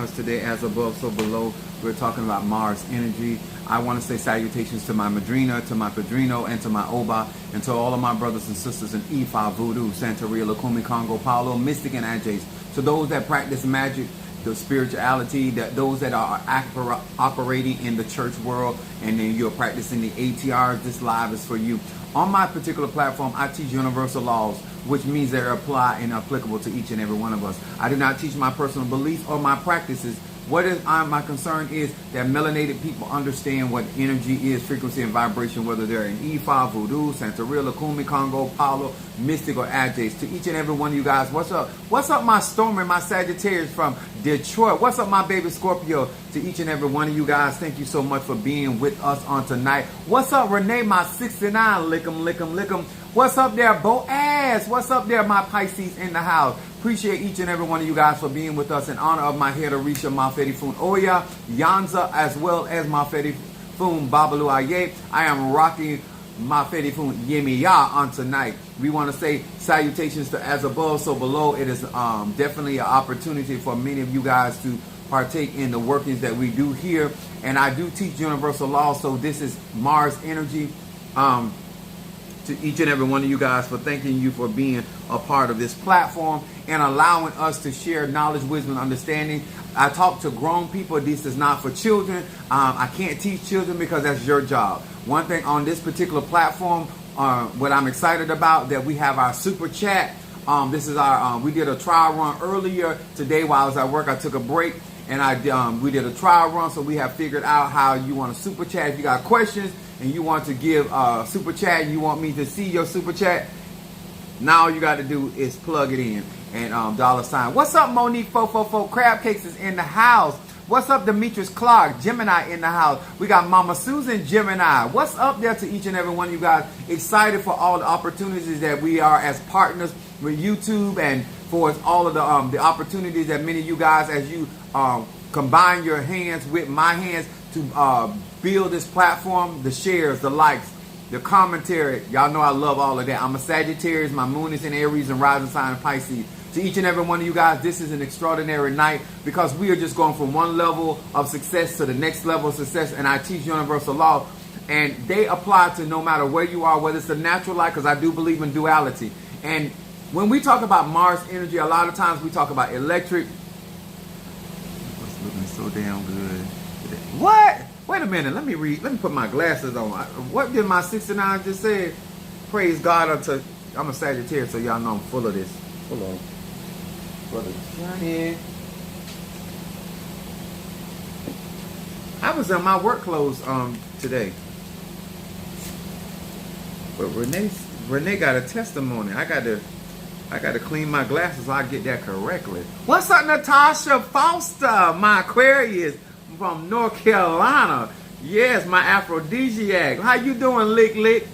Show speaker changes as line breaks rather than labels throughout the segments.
us today, as above, so below. We're talking about Mars energy. I want to say salutations to my Madrina, to my Padrino, and to my Oba, and to all of my brothers and sisters in Ifa, Voodoo, Santeria, Lukumi, Congo, Paulo, Mystic, and Ajays. To those that practice magic, the spirituality, that those that are operating in the church world, and then you're practicing the ATRs, this live is for you. On my particular platform, I teach universal laws, which means they're apply and applicable to each and every one of us. I do not teach my personal beliefs or my practices. My concern is that melanated people understand what energy is, frequency and vibration, whether they're in Ifa, Voodoo, Santeria, Lukumi, Congo, Paulo, Mystic, or Ajays. To each and every one of you guys, what's up? What's up, my Stormer, my Sagittarius from Detroit? What's up, my baby Scorpio? To each and every one of you guys, thank you so much for being with us on tonight. What's up, Renee, my 69? Lick 'em, lick 'em, lick 'em. What's up there, Boaz? What's up there, my Pisces in the house? Appreciate each and every one of you guys for being with us in honor of my head Orisha Mafedi Fun Oya, Yanza, as well as Mafedi Fun Babalu Aye. I am rocking Mafedi Fun Yemiya on tonight. We want to say salutations to as above, so below. It is definitely an opportunity for many of you guys to partake in the workings that we do here. And I do teach universal law, so this is Mars energy. To each and every one of you guys, for thanking you for being a part of this platform and allowing us to share knowledge, wisdom, and understanding. I talk to grown people. This is not for children. I can't teach children because that's your job. One thing on this particular platform, what I'm excited about, that we have our super chat. This is our, we did a trial run earlier today while I was at work. I took a break and we did a trial run, so we have figured out how you want to super chat. If you got questions and you want to give super chat, you want me to see your super chat, now all you got to do is plug it in and $. What's up, Monique 444? Crab Cakes is in the house. What's up, Demetrius Clark? Gemini in the house. We got Mama Susan Gemini. What's up there to each and every one of you guys? Excited for all the opportunities that we are as partners with YouTube, and for all of the opportunities that many of you guys, as you combine your hands with my hands to build this platform, the shares, the likes, the commentary. Y'all know I love all of that. I'm a Sagittarius. My moon is in Aries and rising sign of Pisces. To each and every one of you guys, this is an extraordinary night because we are just going from one level of success to the next level of success. And I teach universal law, and they apply to no matter where you are, whether it's the natural light, because I do believe in duality. And when we talk about Mars energy, a lot of times we talk about electric. It's looking so damn good. What? Wait a minute. Let me read. Let me put my glasses on. What did my 69 just say? Praise God unto. I'm a Sagittarius, so y'all know I'm full of this. Hold on. Brother Johnny. I was in my work clothes today. But Renee got a testimony. I got to clean my glasses so I get that correctly. What's up, Natasha Foster, my Aquarius from North Carolina? Yes, my aphrodisiac. How you doing, Lick Lick?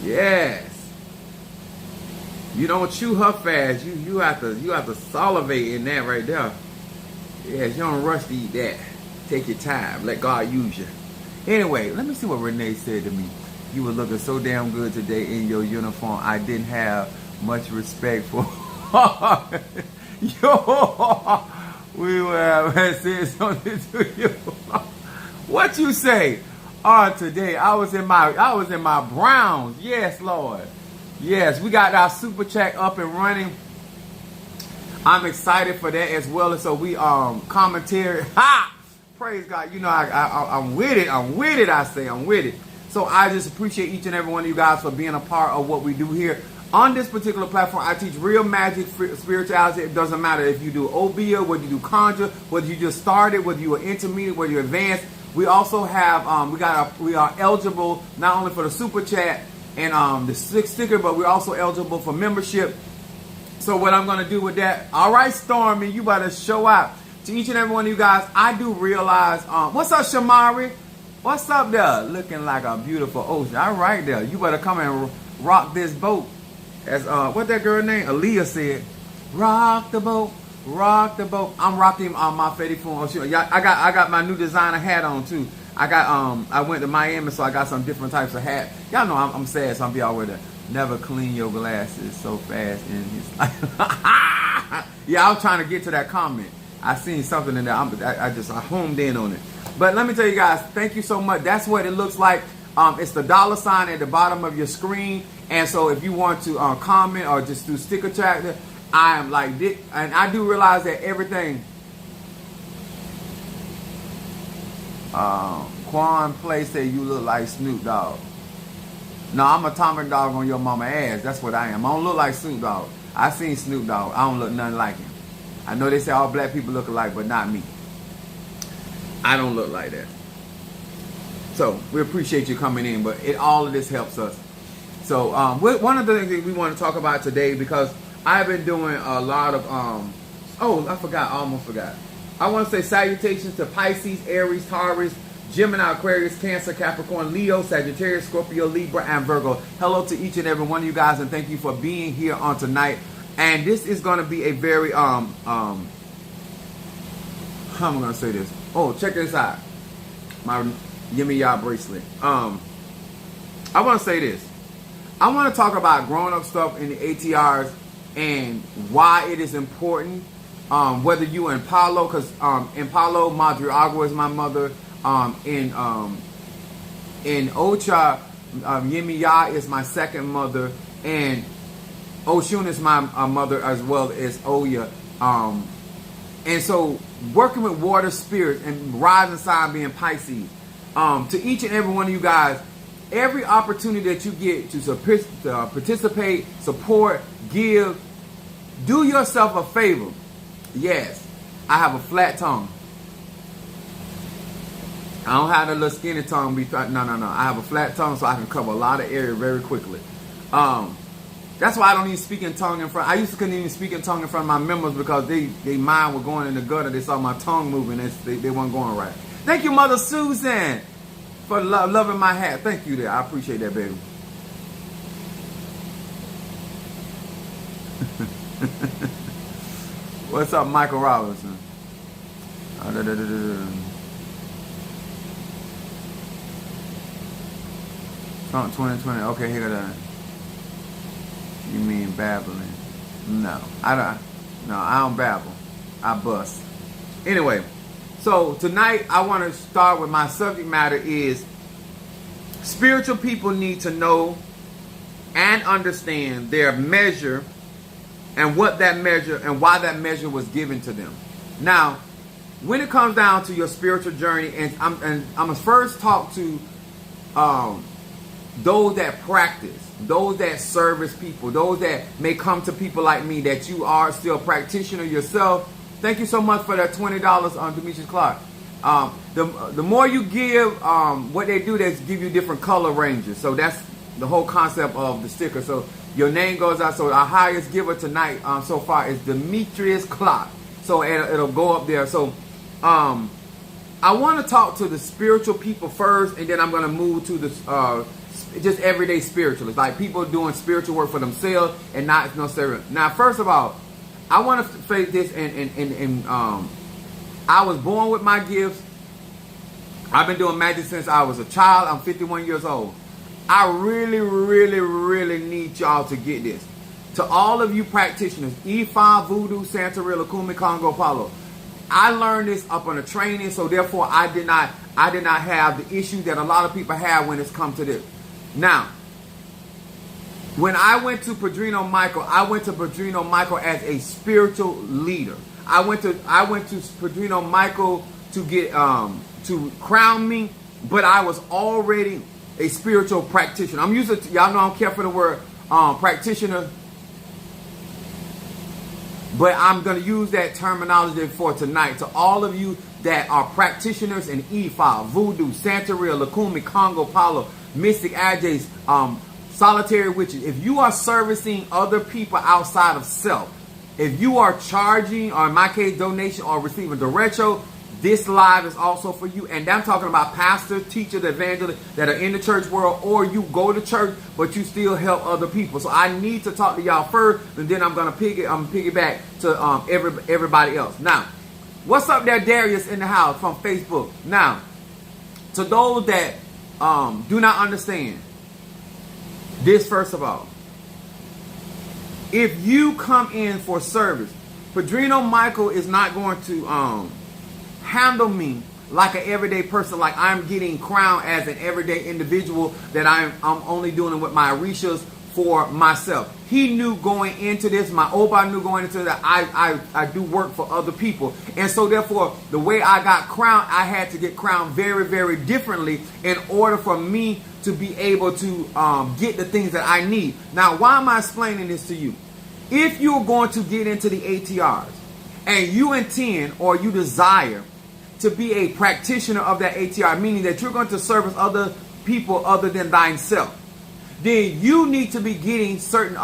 Yes. You don't chew her fast. You have to salivate in that right there. Yes, you don't rush to eat that. Take your time. Let God use you. Anyway, let me see what Renee said to me. You were looking so damn good today in your uniform. I didn't have much respect for yo. We were saying something to you. What you say? Today I was in my Browns. Yes, Lord. Yes, we got our super chat up and running. I'm excited for that as well. And so we commentary. Ha! Praise God. You know I'm with it. I'm with it. I say I'm with it. So I just appreciate each and every one of you guys for being a part of what we do here. On this particular platform, I teach real magic, spirituality. It doesn't matter if you do Obia, whether you do Conjure, whether you just started, whether you are intermediate, whether you're advanced. We also have, we are eligible not only for the super chat and the sticker, but we're also eligible for membership. So what I'm going to do with that, all right, Stormy, you better show out. To each and every one of you guys, I do realize, what's up, Shamari? What's up there? Looking like a beautiful ocean. All right there. You better come and rock this boat. As what that girl name? Aaliyah said, rock the boat, rock the boat. I'm rocking my Fetty Phone. I got my new designer hat on too. I went to Miami, so I got some different types of hats. Y'all know I'm sad, so I'm be all with it. Never clean your glasses so fast in his life. Yeah, I was trying to get to that comment. I seen something in there. I homed in on it. But let me tell you guys, thank you so much. That's what it looks like. It's the dollar sign at the bottom of your screen. And so if you want to comment or just do sticker tracker, I am like this. And I do realize that everything. Quan Play said you look like Snoop Dogg. No, I'm atomic dog on your mama ass. That's what I am. I don't look like Snoop Dogg. I seen Snoop Dogg. I don't look nothing like him. I know they say all black people look alike, but not me. I don't look like that. So we appreciate you coming in, but all of this helps us. So one of the things that we want to talk about today, because I've been doing a lot of oh, I forgot. I almost forgot. I want to say salutations to Pisces, Aries, Taurus, Gemini, Aquarius, Cancer, Capricorn, Leo, Sagittarius, Scorpio, Libra, and Virgo. Hello to each and every one of you guys, and thank you for being here on tonight. And this is going to be a very how am I going to say this? Oh, check this out. My Gimme Y'all bracelet. I want to say this. I want to talk about growing up stuff in the ATRs and why it is important. Whether you in Palo, because in Palo, Madre Agua is my mother. In Ocha, Yemiya is my second mother, and Oshun is my mother as well as Oya. And so working with water spirits and rising sign being Pisces, to each and every one of you guys, every opportunity that you get to participate, support, give, do yourself a favor. Yes, I have a flat tongue. I don't have a little skinny tongue. No. I have a flat tongue, so I can cover a lot of area very quickly. That's why I don't even speak in tongue in front. I used to couldn't even speak in tongue in front of my members because they mind were going in the gutter. They saw my tongue moving. They weren't going right. Thank you, Mother Susan, for loving my hat. Thank you there. I appreciate that, baby. What's up, Michael Robinson? Trump 2020. Okay, here go that. You mean babbling? No, I don't. No, I don't babble. I bust. Anyway, so tonight I want to start with my subject matter is spiritual people need to know and understand their measure and what that measure and why that measure was given to them. Now, when it comes down to your spiritual journey, and I'm gonna first talk to those that practice, those that service people, those that may come to people like me, that you are still a practitioner yourself. Thank you so much for that $20 on Demetrius Clark. The more you give, what they do, they give you different color ranges. So that's the whole concept of the sticker. So your name goes out. So our highest giver tonight so far is Demetrius Clark. So it'll go up there. So I want to talk to the spiritual people first, and then I'm going to move to the just everyday spiritualists, like people doing spiritual work for themselves and not necessarily. Now, first of all, I want to say this, and I was born with my gifts. I've been doing magic since I was a child. I'm 51 years old. I really, really, really need y'all to get this. To all of you practitioners, Ifa, Voodoo, Santeria, Lakumi, Congo, Palo. I learned this up on a training, so therefore I did not have the issue that a lot of people have when it's come to this. Now, when I went to Padrino Michael, I went to Padrino Michael as a spiritual leader. I went to Padrino Michael to get to crown me, but I was already a spiritual practitioner. I'm used to, y'all know I don't care for the word practitioner, but I'm going to use that terminology for tonight. To all of you that are practitioners in Ifa, Voodoo, Santeria, Lakumi, Congo, Palo, Mystic Adjays, solitary witches. If you are servicing other people outside of self, if you are charging, or in my case, donation or receiving derecho, this live is also for you. And I'm talking about pastors, teachers, evangelists that are in the church world, or you go to church, but you still help other people. So I need to talk to y'all first, and then I'm gonna piggyback to everybody else. Now, what's up there, Darius in the house from Facebook? Now, to those that do not understand this, first of all, if you come in for service, Padrino Michael is not going to handle me like an everyday person, like I'm getting crowned as an everyday individual, that I'm only doing it with my Orishas for myself. He knew going into this, my Oba knew going into that I do work for other people. And so therefore, the way I got crowned, I had to get crowned very, very differently in order for me to be able to get the things that I need. Now, why am I explaining this to you? If you're going to get into the ATRs and you intend or you desire to be a practitioner of that ATR, meaning that you're going to service other people other than thyself, then you need to be getting certain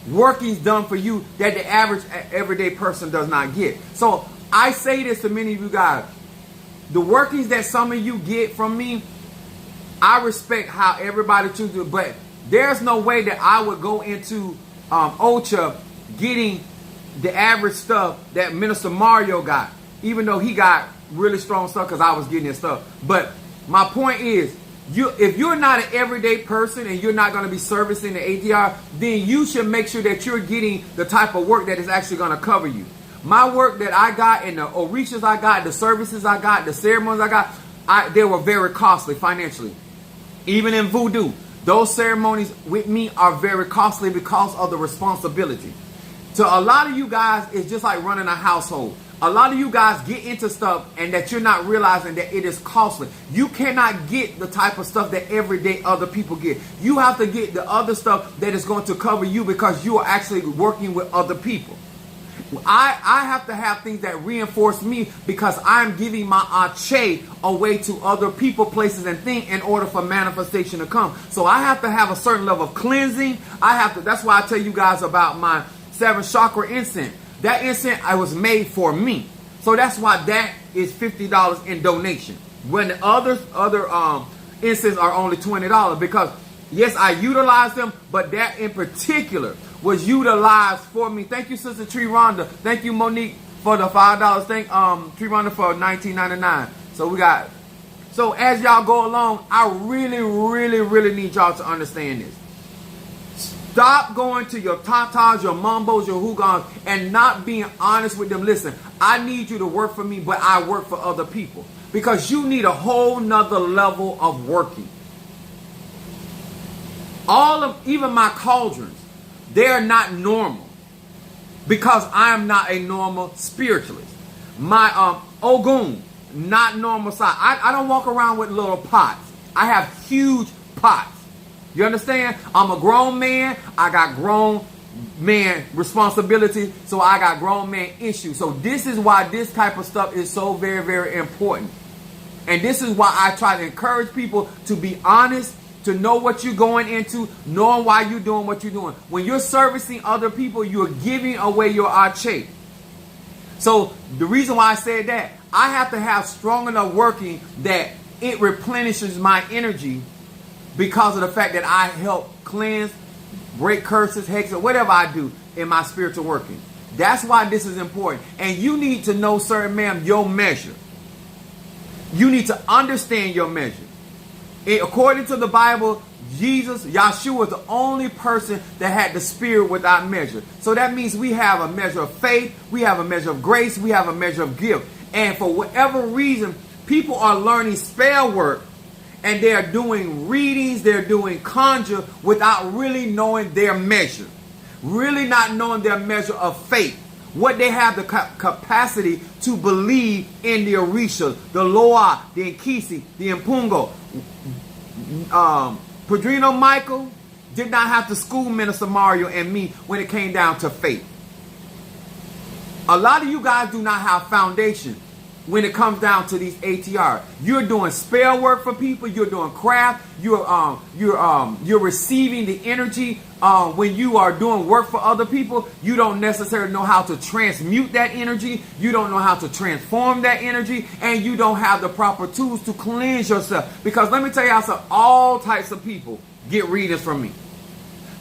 workings done for you that the average everyday person does not get. So I say this to many of you guys. The workings that some of you get from me, I respect how everybody chooses it, but there's no way that I would go into OCHA getting the average stuff that Minister Mario got, even though he got really strong stuff because I was getting his stuff. But my point is, if you're not an everyday person and you're not going to be servicing the ATR, then you should make sure that you're getting the type of work that is actually going to cover you. My work that I got and the Orishas I got, the services I got, the ceremonies I got, they were very costly financially. Even in voodoo, those ceremonies with me are very costly because of the responsibility. To a lot of you guys, it's just like running a household. A lot of you guys get into stuff and that you're not realizing that it is costly. You cannot get the type of stuff that everyday other people get. You have to get the other stuff that is going to cover you because you are actually working with other people. I have to have things that reinforce me because I'm giving my ache away to other people, places, and things in order for manifestation to come. So I have to have a certain level of cleansing. That's why I tell you guys about my 7 chakra incense. That incense I was made for me. So that's why that is $50 in donation. When the other incense are only $20 because yes, I utilize them, but that in particular was utilized for me. Thank you, Sister Tree Rhonda. Thank you, Monique, for the $5. Thank Tree Rhonda for $19.99. So as y'all go along, I really, really, really need y'all to understand this. Stop going to your tatas, your mumbos, your hugans, and not being honest with them. Listen, I need you to work for me, but I work for other people. Because you need a whole nother level of working. Even my cauldrons, they're not normal. Because I am not a normal spiritualist. My Ogun, not normal size. I don't walk around with little pots. I have huge pots. You understand? I'm a grown man. I got grown man responsibility. So I got grown man issues. So this is why this type of stuff is so very, very important. And this is why I try to encourage people to be honest, to know what you're going into, knowing why you're doing what you're doing. When you're servicing other people, you're giving away your ache. So the reason why I said that, I have to have strong enough working that it replenishes my energy because of the fact that I help cleanse, break curses, hexes, whatever I do in my spiritual working. That's why this is important. And you need to know, sir, ma'am, your measure. You need to understand your measure. According to the Bible, Jesus, Yahshua, is the only person that had the spirit without measure. So that means we have a measure of faith, we have a measure of grace, we have a measure of gift. And for whatever reason, people are learning spell work and they're doing readings, they're doing conjure without really knowing their measure. Really not knowing their measure of faith. What they have the capacity to believe in the Orisha, the Loa, the Nkisi, the Mpungo. Padrino Michael did not have to school Minister Mario and me when it came down to faith. A lot of you guys do not have foundation when it comes down to these ATR. You're doing spell work for people. You're doing craft. You're receiving the energy. When you are doing work for other people, you don't necessarily know how to transmute that energy. You don't know how to transform that energy. And you don't have the proper tools to cleanse yourself. Because let me tell y'all something. All types of people get readings from me.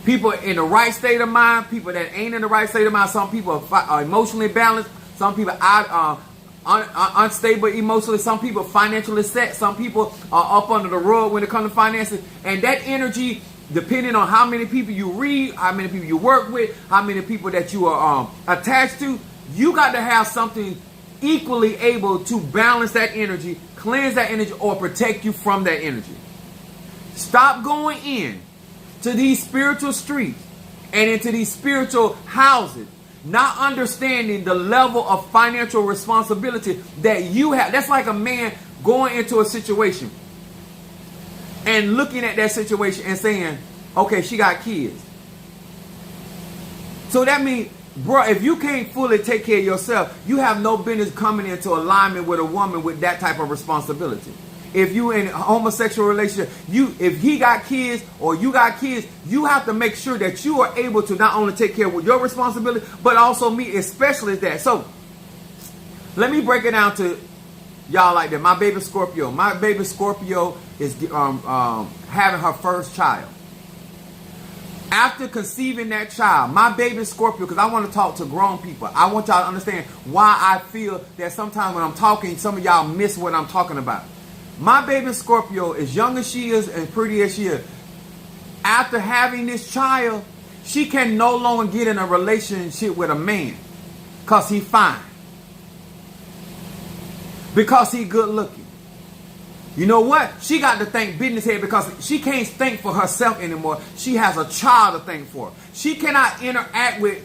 People in the right state of mind. People that ain't in the right state of mind. Some people are emotionally balanced. Some people unstable emotionally. Some people financially set. Some people are up under the rug when it comes to finances. And that energy depending on how many people you read, how many people you work with, how many people that you are attached to, you got to have something equally able to balance that energy, cleanse that energy, or protect you from that energy. Stop going in to these spiritual streets and into these spiritual houses, not understanding the level of financial responsibility that you have. That's like a man going into a situation and looking at that situation and saying, okay, she got kids. So that means, bro, if you can't fully take care of yourself, you have no business coming into alignment with a woman with that type of responsibility. If you in a homosexual relationship, if he got kids or you got kids, you have to make sure that you are able to not only take care of your responsibility, but also me, especially that. So let me break it down to y'all like that. My baby Scorpio. My baby Scorpio is having her first child. After conceiving that child, my baby Scorpio, because I want to talk to grown people. I want y'all to understand why I feel that sometimes when I'm talking, some of y'all miss what I'm talking about. My baby Scorpio, as young as she is and pretty as she is, after having this child, she can no longer get in a relationship with a man because he fine. Because he good looking. You know what? She got to think business here because she can't think for herself anymore. She has a child to think for. She cannot interact with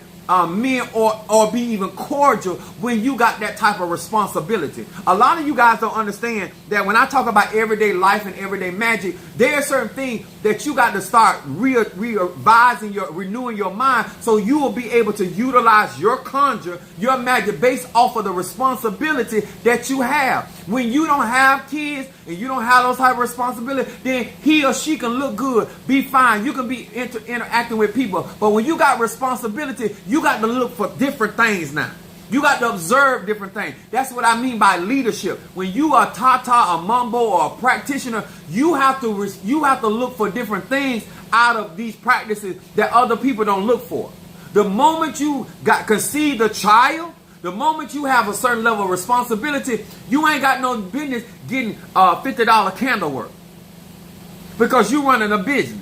men or be even cordial when you got that type of responsibility. A lot of you guys don't understand that when I talk about everyday life and everyday magic, there are certain things that you got to start revising, renewing your mind, so you will be able to utilize your conjure, your magic based off of the responsibility that you have. When you don't have kids and you don't have those type of responsibility, then he or she can look good, be fine. You can be interacting with people. But when you got responsibility, you got to look for different things now. You got to observe different things. That's what I mean by leadership. When you are Tata, a Mumbo, or a practitioner, you have to look for different things out of these practices that other people don't look for. The moment you conceived a child, the moment you have a certain level of responsibility, you ain't got no business getting $50 candle work because you running a business.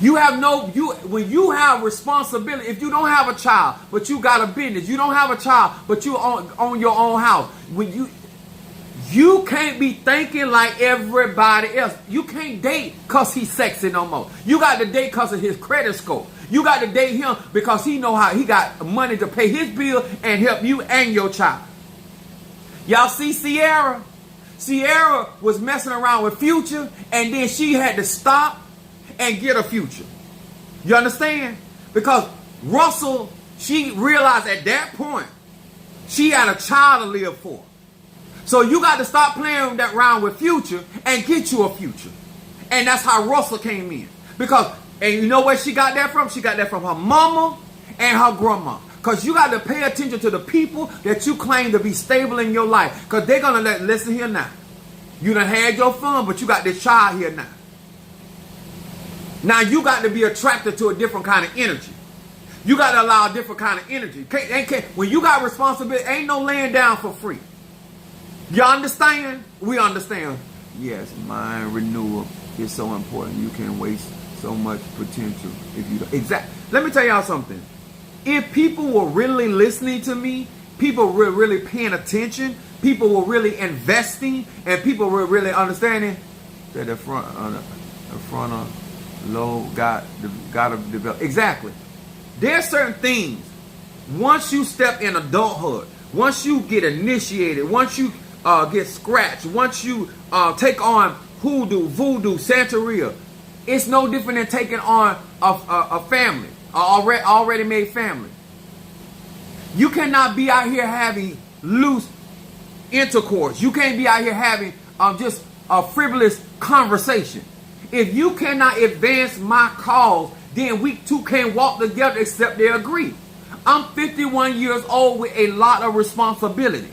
When you have responsibility, if you don't have a child, but you got a business, you don't have a child, but you own your own house, when you can't be thinking like everybody else. You can't date because he's sexy no more. You got to date because of his credit score. You got to date him because he know how he got money to pay his bill and help you and your child. Y'all see Sierra? Sierra was messing around with Future, and then she had to stop and get a Future. You understand? Because Russell, she realized at that point she had a child to live for. So you got to stop playing that round with Future and get you a Future. And that's how Russell came in. And you know where she got that from? She got that from her mama and her grandma. Because you got to pay attention to the people that you claim to be stable in your life. Because they're going to listen here now. You done had your fun, but you got this child here now. Now you got to be attracted to a different kind of energy. You got to allow a different kind of energy. When you got responsibility, ain't no laying down for free. You understand? We understand. Yes, mind renewal is so important. You can waste so much potential if you don't. Exactly. Let me tell y'all something. If people were really listening to me, people were really paying attention, people were really investing, and people were really understanding that the frontal lobe got to develop. Exactly. There are certain things. Once you step in adulthood, once you get initiated, once you get scratched, once you take on hoodoo, voodoo, Santeria, it's no different than taking on a family, an already made family. You cannot be out here having loose intercourse. You can't be out here having just a frivolous conversation. If you cannot advance my cause, then we two can't walk together except they agree. I'm 51 years old with a lot of responsibility.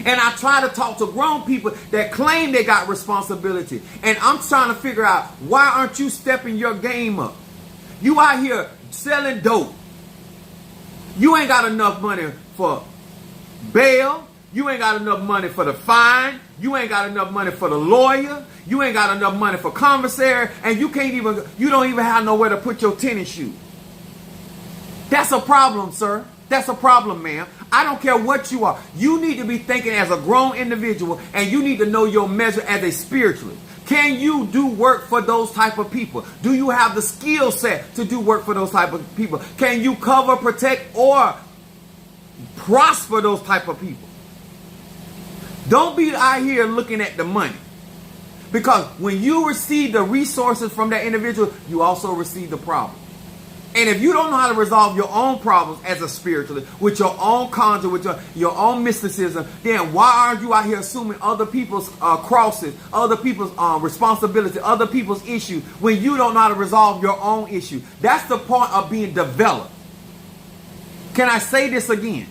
And I try to talk to grown people that claim they got responsibility. And I'm trying to figure out, why aren't you stepping your game up? You out here selling dope. You ain't got enough money for bail. You ain't got enough money for the fine. You ain't got enough money for the lawyer. You ain't got enough money for commissary. And you don't even have nowhere to put your tennis shoes. That's a problem, sir. That's a problem, ma'am. I don't care what you are. You need to be thinking as a grown individual, and you need to know your measure as a spiritualist. Can you do work for those type of people? Do you have the skill set to do work for those type of people? Can you cover, protect, or prosper those type of people? Don't be out here looking at the money. Because when you receive the resources from that individual, you also receive the problem. And if you don't know how to resolve your own problems as a spiritualist, with your own conjure, with your own mysticism, then why aren't you out here assuming other people's crosses, other people's responsibility, other people's issues, when you don't know how to resolve your own issue? That's the point of being developed. Can I say this again?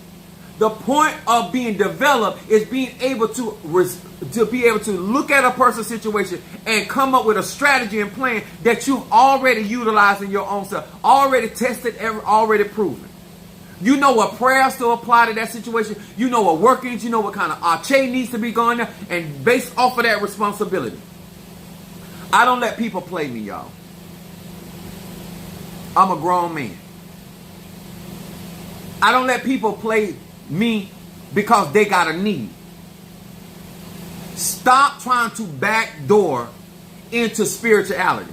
The point of being developed is being able to look at a person's situation and come up with a strategy and plan that you've already utilized in your own self, already tested, already proven. You know what prayers to apply to that situation. You know what workings. You know what kind of arche needs to be going there, and based off of that responsibility. I don't let people play me, y'all. I'm a grown man. I don't let people play me because they got a need. Stop trying to backdoor into spirituality.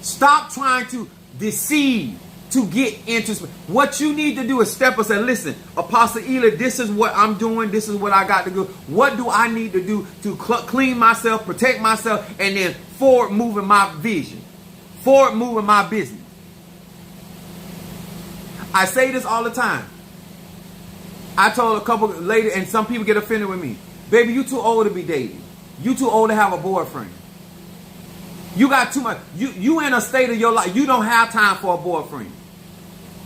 Stop trying to deceive to get into what you need to do is step up and say, listen, Apostle Ely, this is what I'm doing. This is what I got to do. What do I need to do to clean myself, protect myself, and then forward moving my vision, forward moving my business. I say this all the time. I told a couple ladies, and some people get offended with me. Baby, you too old to be dating. You too old to have a boyfriend. You got too much. You in a state of your life. You don't have time for a boyfriend.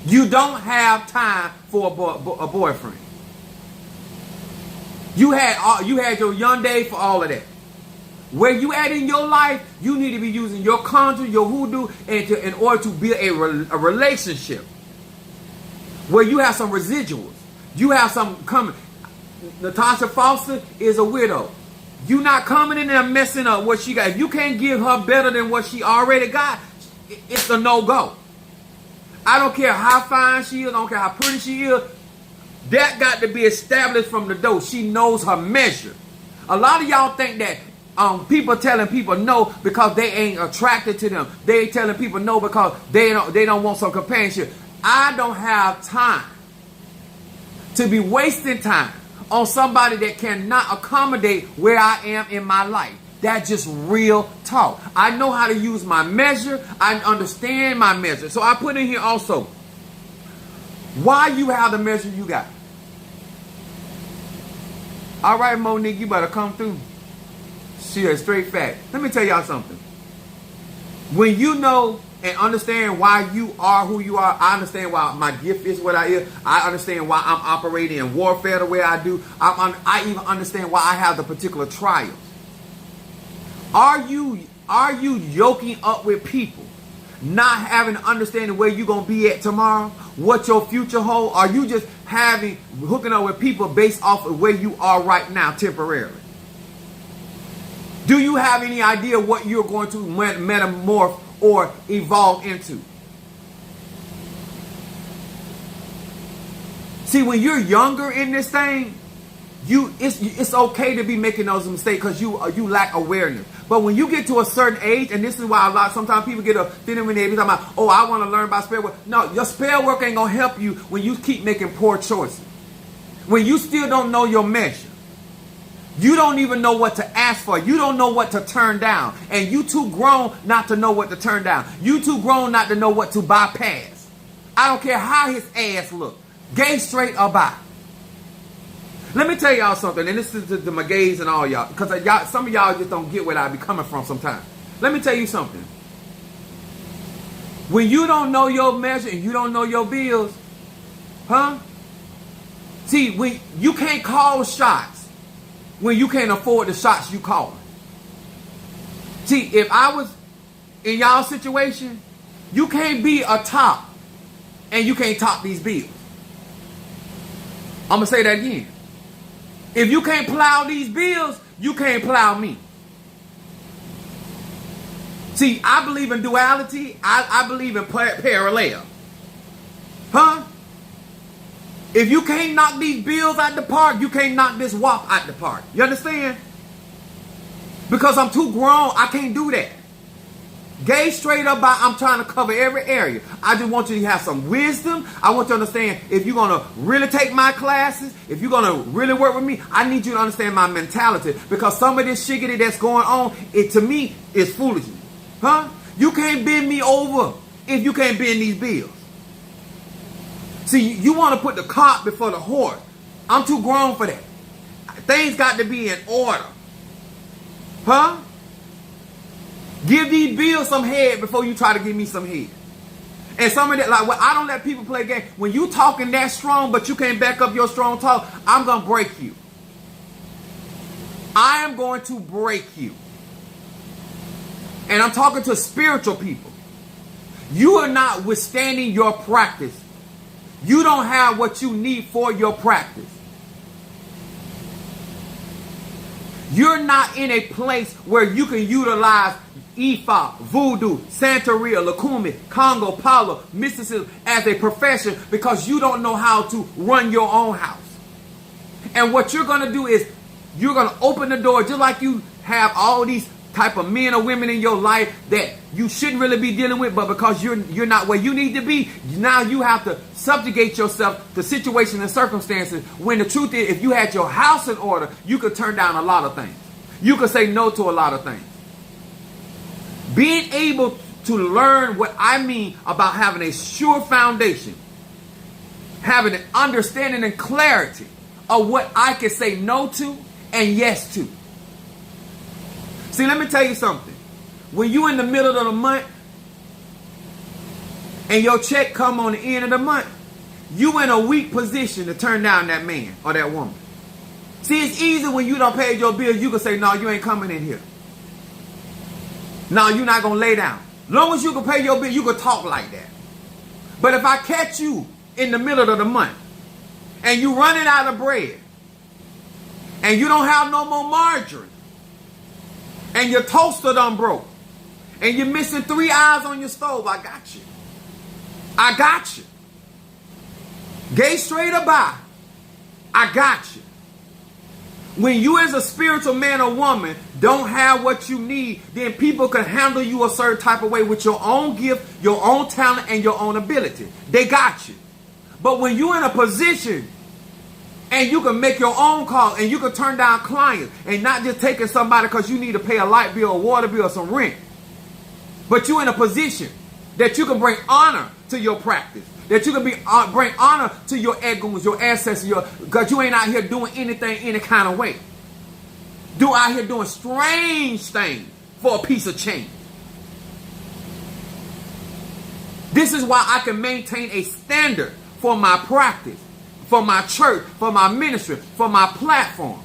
You don't have time for a boyfriend. You had your young days for all of that. Where you at in your life, you need to be using your conjure, your hoodoo, in order to build a relationship where you have some residuals. You have some coming. Natasha Foster is a widow. You not coming in there messing up what she got. If you can't give her better than what she already got, it's a no-go. I don't care how fine she is. I don't care how pretty she is. That got to be established from the door. She knows her measure. A lot of y'all think that people telling people no because they ain't attracted to them. They telling people no because they don't want some companionship. I don't have time to be wasting time on somebody that cannot accommodate where I am in my life. That's just real talk. I know how to use my measure. I understand my measure. So I put in here also why you have the measure you got. All right, Monique, you better come through. She a straight fact. Let me tell y'all something. When you know and understand why you are who you are, I understand why my gift is what I is. I understand why I'm operating in warfare the way I do. I even understand why I have the particular trials. Are you yoking up with people, not having an understanding where you're gonna be at tomorrow, what your future holds? Are you just hooking up with people based off of where you are right now temporarily? Do you have any idea what you're going to metamorph or evolve into? See, when you're younger in this thing, it's okay to be making those mistakes because you lack awareness. But when you get to a certain age, and this is why sometimes people get offended when they be talking about, oh, I want to learn about spell work. No, your spell work ain't gonna help you when you keep making poor choices. When you still don't know your measure. You don't even know what to ask for. You don't know what to turn down. And you too grown not to know what to turn down. You too grown not to know what to bypass. I don't care how his ass look. Gay, straight, or bi. Let me tell y'all something. And this is to my gays and all y'all. Because some of y'all just don't get where I be coming from sometimes. Let me tell you something. When you don't know your measure and you don't know your bills, see, when you can't call shots when you can't afford the shots you calling. See, if I was in y'all situation, you can't be a top and you can't top these bills. I'm going to say that again. If you can't plow these bills, you can't plow me. See, I believe in duality. I believe in parallel. Huh? If you can't knock these bills out the park, you can't knock this WAP out the park. You understand? Because I'm too grown, I can't do that. Gay straight up by I'm trying to cover every area. I just want you to have some wisdom. I want you to understand if you're going to really take my classes, if you're going to really work with me, I need you to understand my mentality. Because some of this shiggity that's going on, it to me is foolishness. Huh? You can't bend me over if you can't bend these bills. See, you want to put the cart before the horse. I'm too grown for that. Things got to be in order. Huh? Give these bills some head before you try to give me some head. And some of that, like, well, I don't let people play games. When you talking that strong, but you can't back up your strong talk, I'm going to break you. I am going to break you. And I'm talking to spiritual people. You are not withstanding your practice. You don't have what you need for your practice. You're not in a place where you can utilize Ifa, Voodoo, Santeria, Lukumi, Congo, Palo, mysticism as a profession because you don't know how to run your own house. And what you're going to do is you're going to open the door just like you have all these type of men or women in your life that you shouldn't really be dealing with, but because you're not where you need to be, now you have to subjugate yourself to situations and circumstances when the truth is, if you had your house in order, you could turn down a lot of things. You could say no to a lot of things. Being able to learn what I mean about having a sure foundation, having an understanding and clarity of what I can say no to and yes to. See, let me tell you something. When you in the middle of the month and your check come on the end of the month, you in a weak position to turn down that man or that woman. See, it's easy when you don't pay your bills, you can say, no, you ain't coming in here. No, you're not going to lay down. As long as you can pay your bill, you can talk like that. But if I catch you in the middle of the month and you running out of bread and you don't have no more margarine, and your toaster done broke, and you're missing 3 eyes on your stove, I got you. I got you. Gay straight or bi, I got you. When you as a spiritual man or woman don't have what you need, then people can handle you a certain type of way with your own gift, your own talent, and your own ability. They got you. But when you're in a position and you can make your own call and you can turn down clients and not just taking somebody because you need to pay a light bill, a water bill, or some rent. But you're in a position that you can bring honor to your practice. That you can bring honor to your egoons, your ancestors, because you ain't out here doing anything any kind of way. You out here doing strange things for a piece of change. This is why I can maintain a standard for my practice, for my church, for my ministry, for my platform.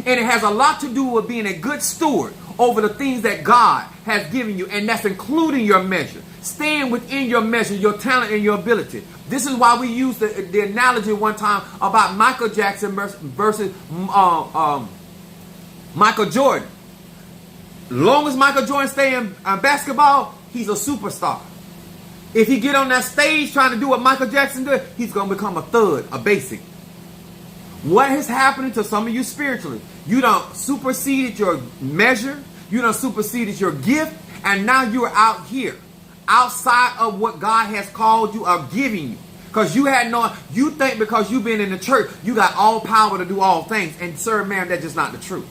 And it has a lot to do with being a good steward over the things that God has given you, and that's including your measure. Staying within your measure, your talent, and your ability. This is why we used the analogy one time about Michael Jackson versus Michael Jordan. Long as Michael Jordan stay in basketball, he's a superstar. If he get on that stage trying to do what Michael Jackson did, he's going to become a thug, a basic. What is happening to some of you spiritually? You done superseded your measure. You done superseded your gift. And now you're out here, outside of what God has called you or giving you. Because you think because you've been in the church, you got all power to do all things. And sir, man, that's just not the truth.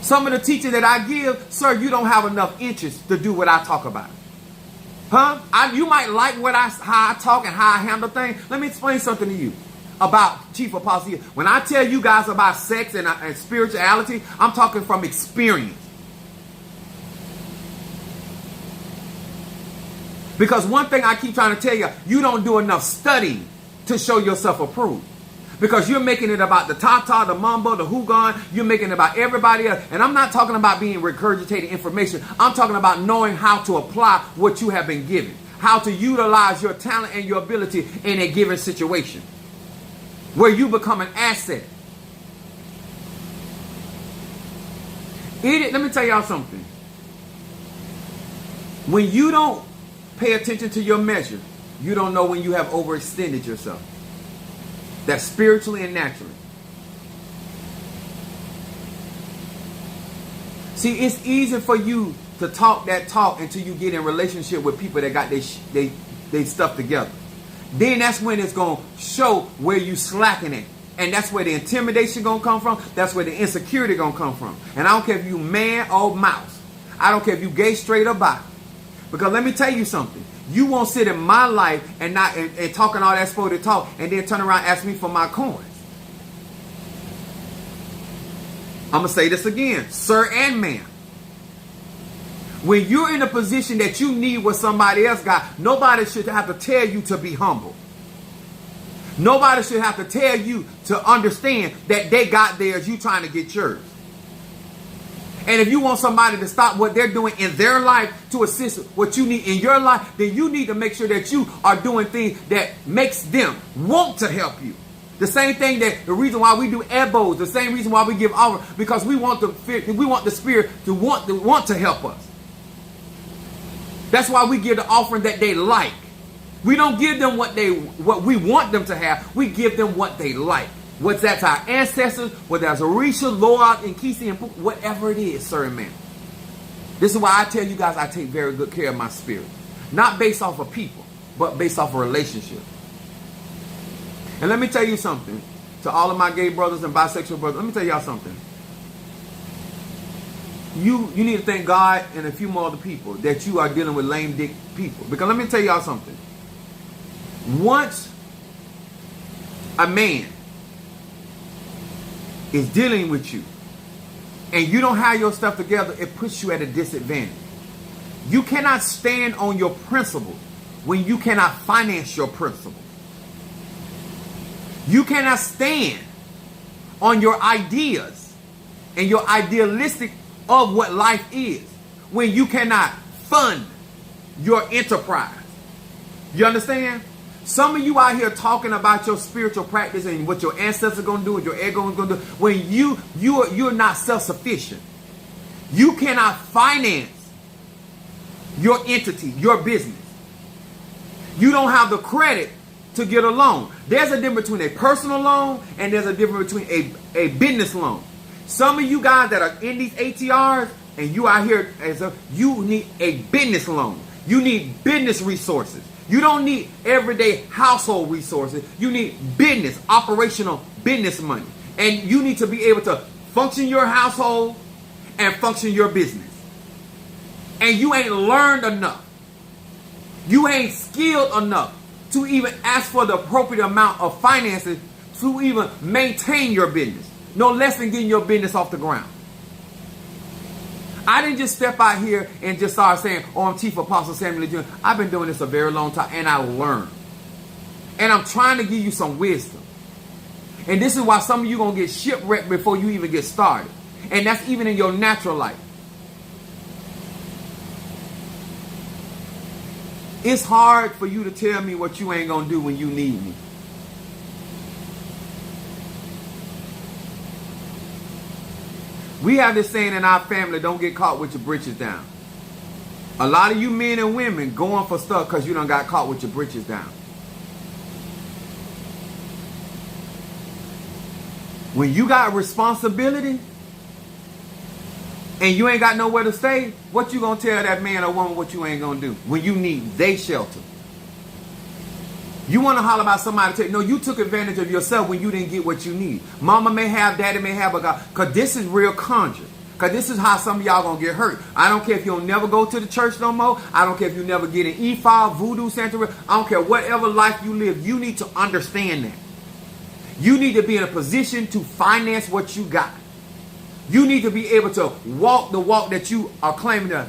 Some of the teaching that I give, sir, you don't have enough interest to do what I talk about. Huh? You might like how I talk and how I handle things. Let me explain something to you about Chief Apostle. When I tell you guys about sex and spirituality, I'm talking from experience. Because one thing I keep trying to tell you, you don't do enough studying to show yourself approved. Because you're making it about the Tata, the Mumbo, the Hugon. You're making it about everybody else. And I'm not talking about being regurgitated information. I'm talking about knowing how to apply what you have been given. How to utilize your talent and your ability in a given situation. Where you become an asset Let me tell y'all something. When you don't pay attention to your measure, you don't know when you have overextended yourself. That's spiritually and naturally. See, it's easy for you to talk that talk until you get in relationship with people that got they stuff together. Then that's when it's going to show where you slacking at. And that's where the intimidation going to come from. That's where the insecurity going to come from. And I don't care if you man or mouse. I don't care if you gay, straight, or bi. Because let me tell you something. You won't sit in my life and not and talking all that supposed talk and then turn around and ask me for my coins. I'm going to say this again, sir and ma'am. When you're in a position that you need what somebody else got, nobody should have to tell you to be humble. Nobody should have to tell you to understand that they got theirs, you trying to get yours. And if you want somebody to stop what they're doing in their life to assist what you need in your life, then you need to make sure that you are doing things that makes them want to help you. The same thing the reason why we do elbows, the same reason why we give offering, because we want the spirit to want to help us. That's why we give the offering that they like. We don't give them what we want them to have. We give them what they like. What's that's our ancestors, whether that's Orisha, Lord, and Kisi, and whatever it is, sir and man. This is why I tell you guys I take very good care of my spirit. Not based off of people, but based off a relationship. And let me tell you something. To all of my gay brothers and bisexual brothers, let me tell y'all something. You need to thank God and a few more other people that you are dealing with lame dick people. Because let me tell y'all something. Once a man is dealing with you and you don't have your stuff together, it puts you at a disadvantage. You cannot stand on your principles when you cannot finance your principles. You cannot stand on your ideas and your idealistic of what life is when you cannot fund your enterprise. You understand? Some of you out here talking about your spiritual practice and what your ancestors are going to do and your ego is going to do when you're not self-sufficient. You cannot finance your entity, your business. You don't have the credit to get a loan. There's a difference between a personal loan and there's a difference between a business loan. Some of you guys that are in these ATRs and you out here, you need a business loan. You need business resources. You don't need everyday household resources. You need business, operational business money. And you need to be able to function your household and function your business. And you ain't learned enough. You ain't skilled enough to even ask for the appropriate amount of finances to even maintain your business. No less than getting your business off the ground. I didn't just step out here and just start saying, oh, I'm Chief Apostle Samuel Jr. I've been doing this a very long time and I learned. And I'm trying to give you some wisdom. And this is why some of you going to get shipwrecked before you even get started. And that's even in your natural life. It's hard for you to tell me what you ain't going to do when you need me. We have this saying in our family, don't get caught with your britches down. A lot of you men and women going for stuff because you done got caught with your britches down. When you got responsibility and you ain't got nowhere to stay, what you gonna tell that man or woman what you ain't gonna do when you need they shelter? You want to holler about somebody. No, you took advantage of yourself when you didn't get what you need. Mama may have, daddy may have, but God, because this is real conjure. Because this is how some of y'all going to get hurt. I don't care if you don't never go to the church no more. I don't care if you never get an e-file, voodoo, Santa. I don't care whatever life you live. You need to understand that. You need to be in a position to finance what you got. You need to be able to walk the walk that you are claiming to.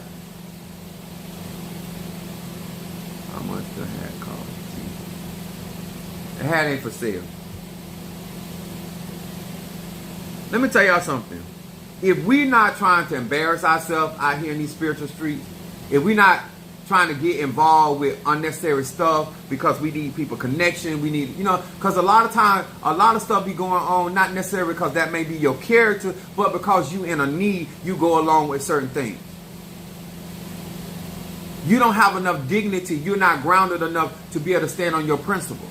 How much the hat cost? The hat ain't for sale. Let me tell y'all something. If we're not trying to embarrass ourselves out here in these spiritual streets, if we're not trying to get involved with unnecessary stuff because we need people connection. We need, because a lot of times, a lot of stuff be going on, not necessarily because that may be your character, but because you in a need, you go along with certain things. You don't have enough dignity. You're not grounded enough to be able to stand on your principle.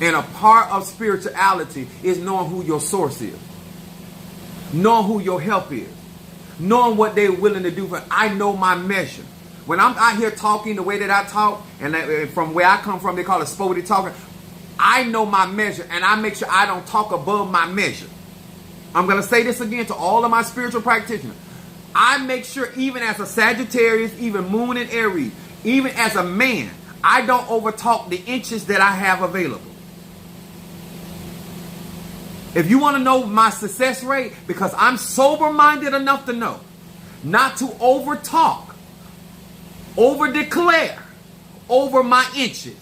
And a part of spirituality is knowing who your source is. Knowing who your help is. Knowing what they're willing to do. I know my measure. When I'm out here talking the way that I talk, and from where I come from, they call it spotty talking. I know my measure, and I make sure I don't talk above my measure. I'm going to say this again to all of my spiritual practitioners. I make sure, even as a Sagittarius, even Moon and Aries, even as a man, I don't overtalk the inches that I have available. If you want to know my success rate, because I'm sober-minded enough to know not to over-talk, over-declare over my inches,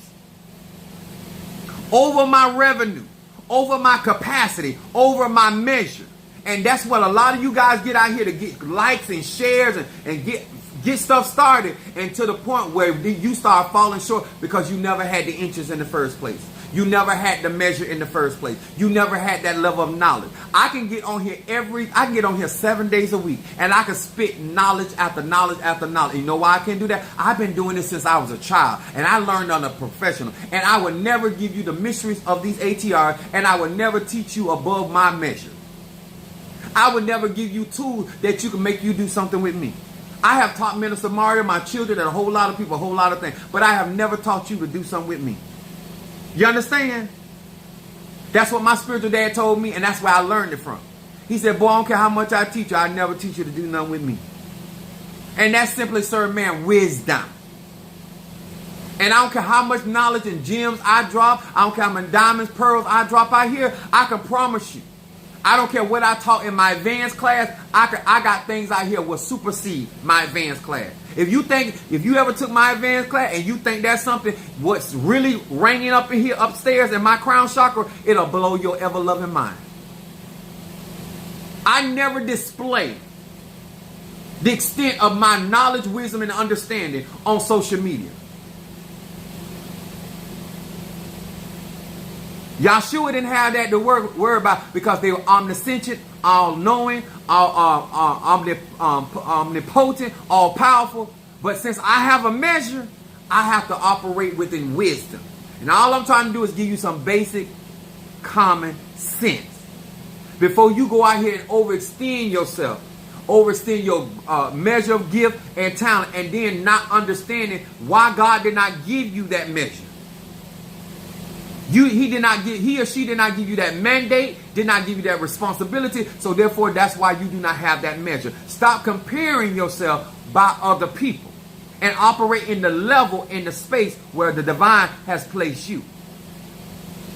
over my revenue, over my capacity, over my measure. And that's what a lot of you guys get out here to get likes and shares and get stuff started, and to the point where you start falling short because you never had the inches in the first place. You never had the measure in the first place. You never had that level of knowledge. I can get on here 7 days a week, and I can spit knowledge after knowledge after knowledge. You know why I can do that? I've been doing this since I was a child, and I learned on a professional. And I would never give you the mysteries of these ATRs, and I would never teach you above my measure. I would never give you tools that you can make you do something with me. I have taught Minister Mario, my children, and a whole lot of people, a whole lot of things, but I have never taught you to do something with me. You understand? That's what my spiritual dad told me, and that's where I learned it from. He said, boy, I don't care how much I teach you, I never teach you to do nothing with me. And that's simply serving man wisdom. And I don't care how much knowledge and gems I drop, I don't care how many diamonds, pearls I drop out here, I can promise you, I don't care what I taught in my advanced class, I got things out here will supersede my advanced class. If you ever took my advanced class and you think that's something, what's really ringing up in here upstairs in my crown chakra, it'll blow your ever-loving mind. I never display the extent of my knowledge, wisdom, and understanding on social media. Yahshua didn't have that to worry about because they were omniscient, all-knowing, omnipotent, all-powerful. But since I have a measure, I have to operate within wisdom. And all I'm trying to do is give you some basic common sense. Before you go out here and overextend yourself, overextend your measure of gift and talent, and then not understanding why God did not give you that measure. He or she did not give you that mandate, did not give you that responsibility, so therefore that's why you do not have that measure. Stop comparing yourself by other people and operate in the level, in the space where the divine has placed you.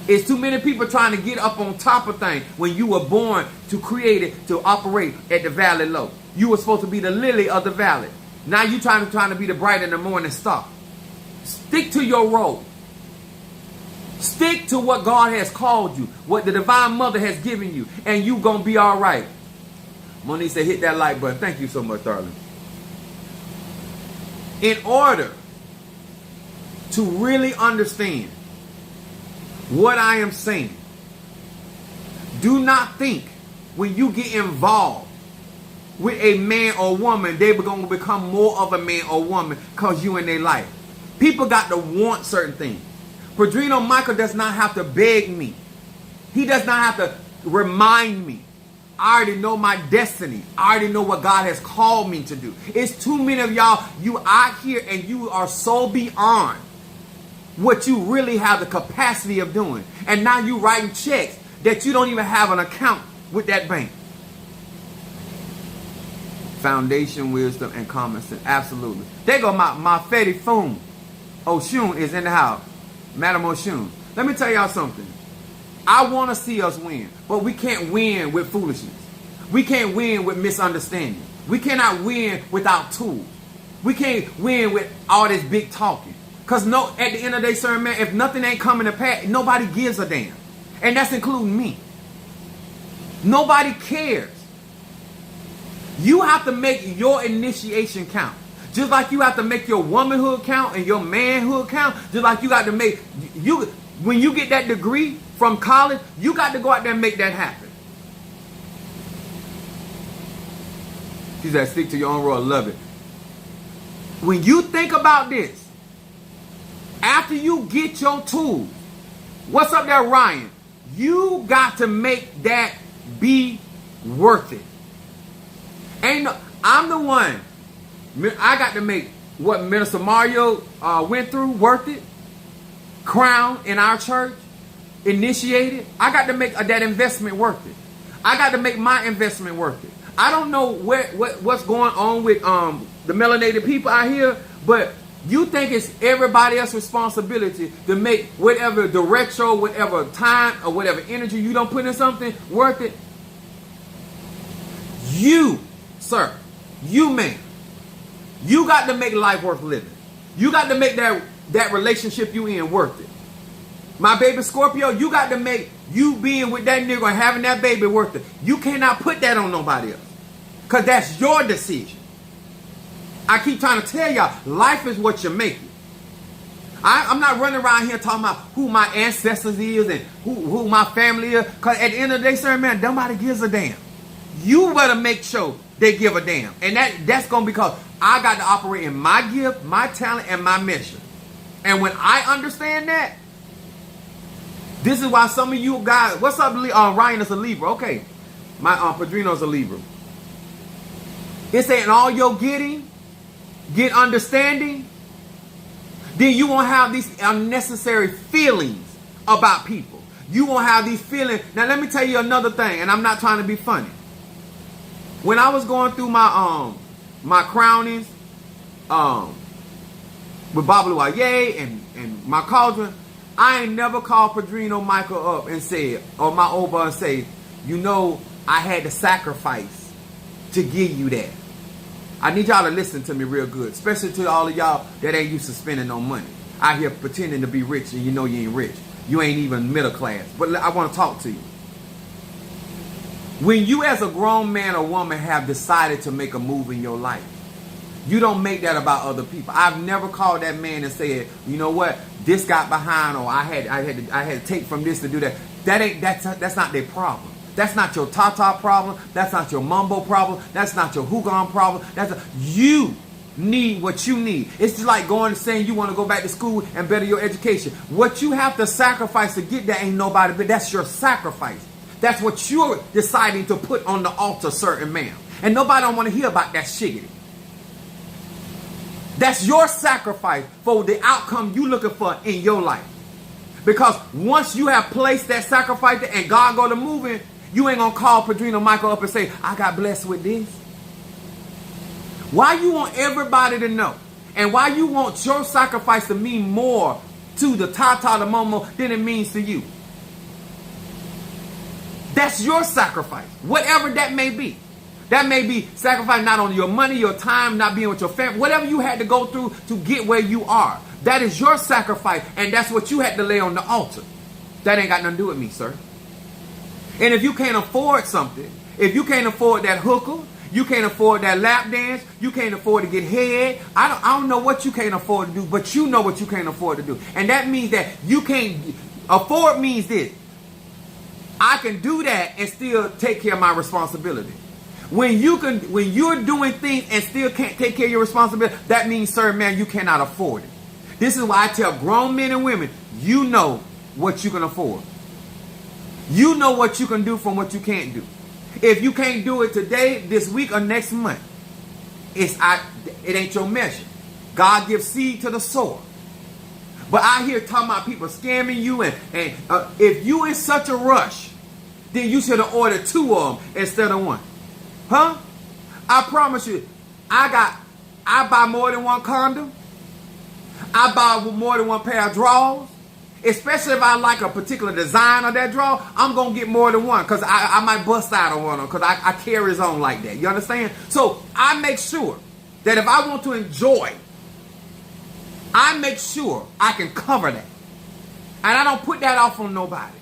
It's too many people trying to get up on top of things when you were born to create it, to operate at the valley low. You were supposed to be the lily of the valley. Now you're trying to be the bright in the morning star. Stick to your role. Stick to what God has called you, what the divine mother has given you, and you going to be all right. Monique said, hit that like button. Thank you so much, darling. In order to really understand what I am saying, do not think when you get involved with a man or woman, they're going to become more of a man or woman because you in their life. People got to want certain things. Padrino Michael does not have to beg me. He does not have to remind me. I already know my destiny. I already know what God has called me to do. It's too many of y'all, you out here and you are so beyond what you really have the capacity of doing. And now you writing checks that you don't even have an account with that bank. Foundation, wisdom, and common sense. Absolutely. There go my Fetty Foon. Oshun is in the house. Madam Oshun. Let me tell y'all something. I want to see us win, but we can't win with foolishness. We can't win with misunderstanding. We cannot win without tools. We can't win with all this big talking. Because at the end of the day, sir, man, if nothing ain't coming to pass, nobody gives a damn. And that's including me. Nobody cares. You have to make your initiation count. Just like you have to make your womanhood count and your manhood count. Just like you got to make, when you get that degree from college, you got to go out there and make that happen. She said, stick to your own role. Love it. When you think about this, after you get your tools, what's up there, Ryan? You got to make that be worth it. I'm the one. I got to make what Minister Mario went through worth it. Crown in our church, initiated. I got to make that investment worth it. I got to make my investment worth it. I don't know what's going on with the melanated people out here, but you think it's everybody else's responsibility to make whatever direction, whatever time, or whatever energy you don't put in something worth it? You, sir, you man, you got to make life worth living. You got to make that relationship you in worth it. My baby Scorpio, you got to make you being with that nigga and having that baby worth it. You cannot put that on nobody else. Because that's your decision. I keep trying to tell y'all, life is what you make it. I'm not running around here talking about who my ancestors is and who my family is. Because at the end of the day, sir, man, nobody gives a damn. You better make sure they give a damn. And that's going to be because I got to operate in my gift, my talent, and my mission. And when I understand that, this is why some of you guys, what's up, Ryan is a Libra. Okay, my Padrino's a Libra. It's saying all your get understanding, then you won't have these unnecessary feelings about people. You won't have these feelings. Now let me tell you another thing, and I'm not trying to be funny. When I was going through my my crownings with Baba Luaye and my cauldron, I ain't never called Padrino Michael up and said, or my Oba and say, you know, I had to sacrifice to give you that. I need y'all to listen to me real good, especially to all of y'all that ain't used to spending no money. Out here pretending to be rich and you know you ain't rich. You ain't even middle class. But I want to talk to you. When you as a grown man or woman have decided to make a move in your life, you don't make that about other people. I've never called that man and said, you know what, this got behind, or I had to take from this to do that. That's not their problem. That's not your Tata problem. That's not your Mumbo problem. That's not your Hugon problem. You need what you need. It's just like going and saying you want to go back to school and better your education. What you have to sacrifice to get that ain't nobody, but that's your sacrifice. That's what you're deciding to put on the altar, certain man. And nobody don't want to hear about that shiggity. That's your sacrifice for the outcome you looking for in your life. Because once you have placed that sacrifice there and God go to moving, you ain't going to call Padrino Michael up and say, I got blessed with this. Why you want everybody to know? And why you want your sacrifice to mean more to the Tata, the Momo, than it means to you? That's your sacrifice, whatever that may be. That may be sacrifice not on your money, your time, not being with your family, whatever you had to go through to get where you are. That is your sacrifice, and that's what you had to lay on the altar. That ain't got nothing to do with me, sir. And if you can't afford something, if you can't afford that hooker, you can't afford that lap dance, you can't afford to get head, I don't know what you can't afford to do, but you know what you can't afford to do. And that means that you can't afford means this. I can do that and still take care of my responsibility. When you're doing things and still can't take care of your responsibility, that means, sir, man, you cannot afford it. This is why I tell grown men and women, you know what you can afford. You know what you can do from what you can't do. If you can't do it today, this week, or next month, it ain't your measure. God gives seed to the sower. But I hear talking about people scamming you, and if you in such a rush, then you should have ordered 2 of them instead of 1. Huh? I promise you, I buy more than 1 condom. I buy more than 1 pair of drawers. Especially if I like a particular design of that drawer, I'm going to get more than 1 because I might bust out on one because I carry on like that. You understand? So I make sure that if I want to enjoy, I make sure I can cover that. And I don't put that off on nobody.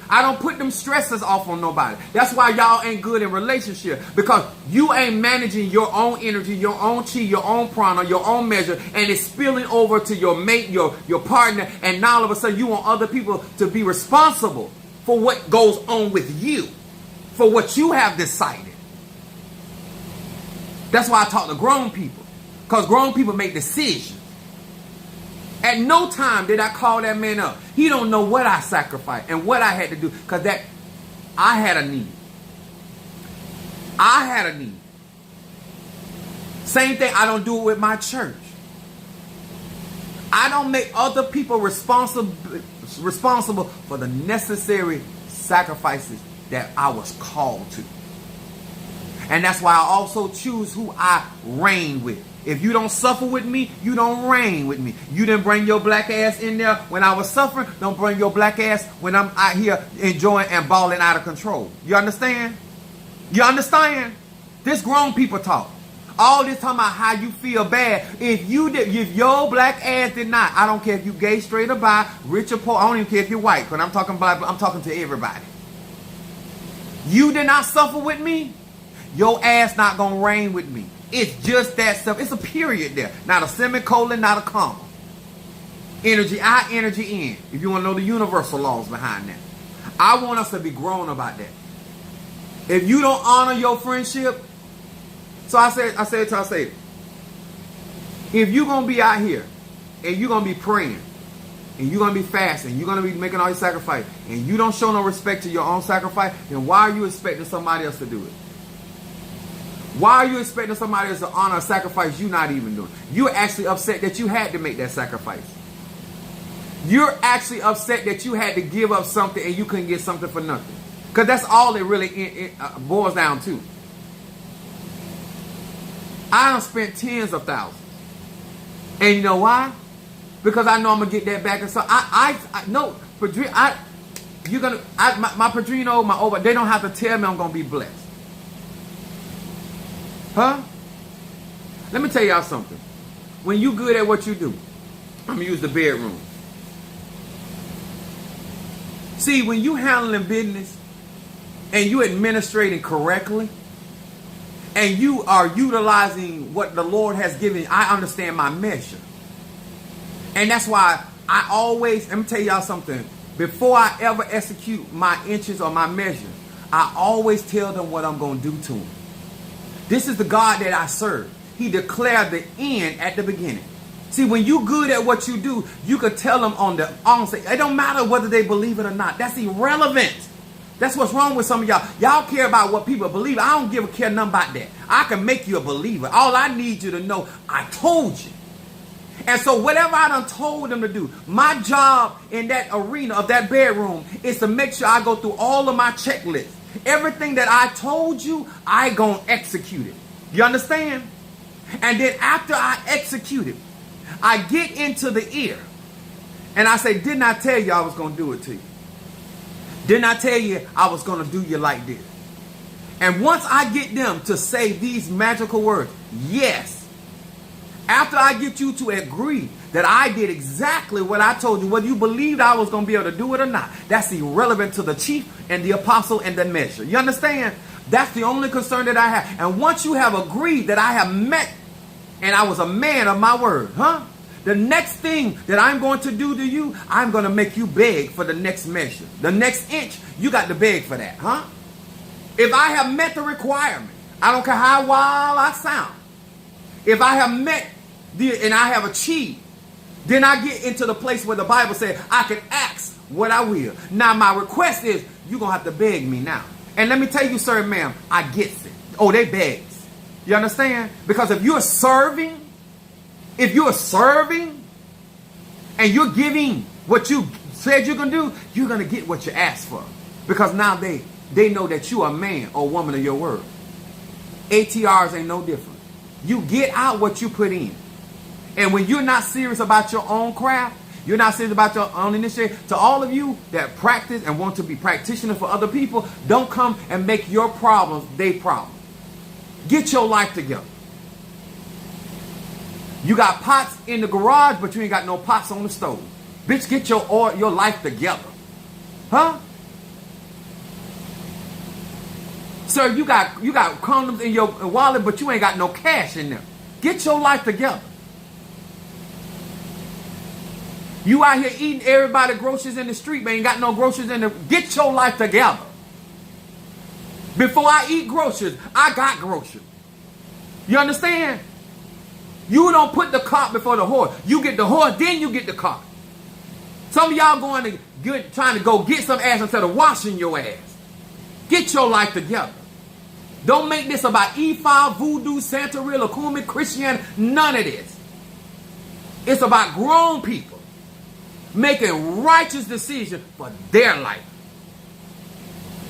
I don't put them stresses off on nobody. That's why y'all ain't good in relationship, because you ain't managing your own energy, your own chi, your own prana, your own measure, and it's spilling over to your mate, your partner, and now all of a sudden you want other people to be responsible for what goes on with you, for what you have decided. That's why I talk to grown people, because grown people make decisions. At no time did I call that man up. He don't know what I sacrificed and what I had to do, because I had a need. I had a need. Same thing, I don't do it with my church. I don't make other people responsible for the necessary sacrifices that I was called to. And that's why I also choose who I reign with. If you don't suffer with me, you don't reign with me. You didn't bring your black ass in there when I was suffering. Don't bring your black ass when I'm out here enjoying and balling out of control. You understand? You understand? This grown people talk. All this talking about how you feel bad. If your black ass did not, I don't care if you gay, straight or bi, rich or poor. I don't even care if you're white. But I'm talking to everybody. You did not suffer with me. Your ass not gonna reign with me. It's just that stuff. It's a period there. Not a semicolon, not a comma. Energy out, energy in. If you want to know the universal laws behind that. I want us to be grown about that. If you don't honor your friendship, so I said, if you're going to be out here and you're going to be praying and you're going to be fasting, you're going to be making all your sacrifice, and you don't show no respect to your own sacrifice, then why are you expecting somebody else to do it? Why are you expecting somebody else to honor a sacrifice you're not even doing? You're actually upset that you had to make that sacrifice. You're actually upset that you had to give up something and you couldn't get something for nothing. Because that's all it really boils down to. I done spent tens of thousands. And you know why? Because I know I'm going to get that back. And so my Padrino, my Oba, they don't have to tell me I'm going to be blessed. Huh? Let me tell y'all something. When you good at what you do, I'm going to use the bedroom. See, when you handling business and you administrating correctly and you are utilizing what the Lord has given, I understand my measure. And that's why I always, let me tell y'all something. Before I ever execute my inches or my measure, I always tell them what I'm going to do to them. This is the God that I serve. He declared the end at the beginning. See, when you good at what you do, you could tell them on the onset. It don't matter whether they believe it or not. That's irrelevant. That's what's wrong with some of y'all. Y'all care about what people believe. I don't care nothing about that. I can make you a believer. All I need you to know, I told you. And so whatever I done told them to do, my job in that arena of that bedroom is to make sure I go through all of my checklists. Everything that I told you, I gonna execute it. You understand? And then after I execute it, I get into the ear and I say, didn't I tell you I was gonna do it to you? Didn't I tell you I was gonna do you like this? And once I get them to say these magical words, yes, after I get you to agree that I did exactly what I told you, whether you believed I was going to be able to do it or not, that's irrelevant to the chief and the apostle and the measure. You understand? That's the only concern that I have. And once you have agreed that I have met and I was a man of my word, the next thing that I'm going to do to you, I'm going to make you beg for the next measure. The next inch, you got to beg for that, If I have met the requirement, I don't care how wild I sound. If I have met and I have achieved, then I get into the place where the Bible said I can ask what I will. Now my request is you're going to have to beg me now. And let me tell you, sir and ma'am, I get it. Oh, they begs. You understand? Because if you're serving and you're giving what you said you're going to do, you're going to get what you asked for. Because now they know that you are a man or woman of your word. ATRs ain't no different. You get out what you put in. And when you're not serious about your own craft, you're not serious about your own initiative, to all of you that practice and want to be practitioners for other people, don't come and make your problems their problem. Get your life together. You got pots in the garage, but you ain't got no pots on the stove. Bitch, get your life together. Sir, you got condoms in your wallet, but you ain't got no cash in there. Get your life together. You out here eating everybody groceries in the street, but ain't got no groceries in there. Get your life together. Before I eat groceries, I got groceries. You understand? You don't put the cart before the horse. You get the horse, then you get the cart. Some of y'all trying to go get some ass instead of washing your ass. Get your life together. Don't make this about Ifa, Voodoo, Santeria, Lakumi, Christianity. None of this. It's about grown people making righteous decisions for their life.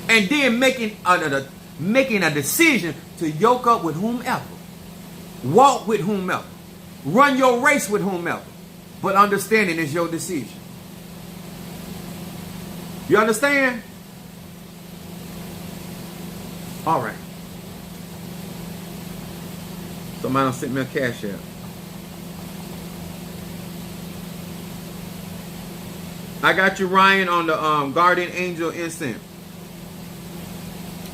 And then making a decision to yoke up with whomever. Walk with whomever. Run your race with whomever. But understanding is your decision. You understand? All right. Somebody sent me a cash app. I got you, Ryan, on the Guardian Angel incense.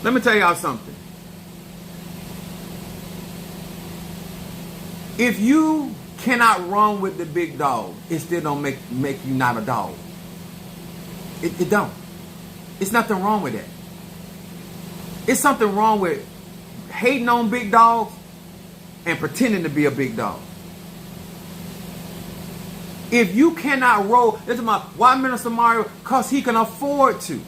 Let me tell y'all something. If you cannot run with the big dog, it still don't make you not a dog. It don't. It's nothing wrong with that. It's something wrong with hating on big dogs and pretending to be a big dog. If you cannot roll, this is why Minister Mario? Because he can afford to.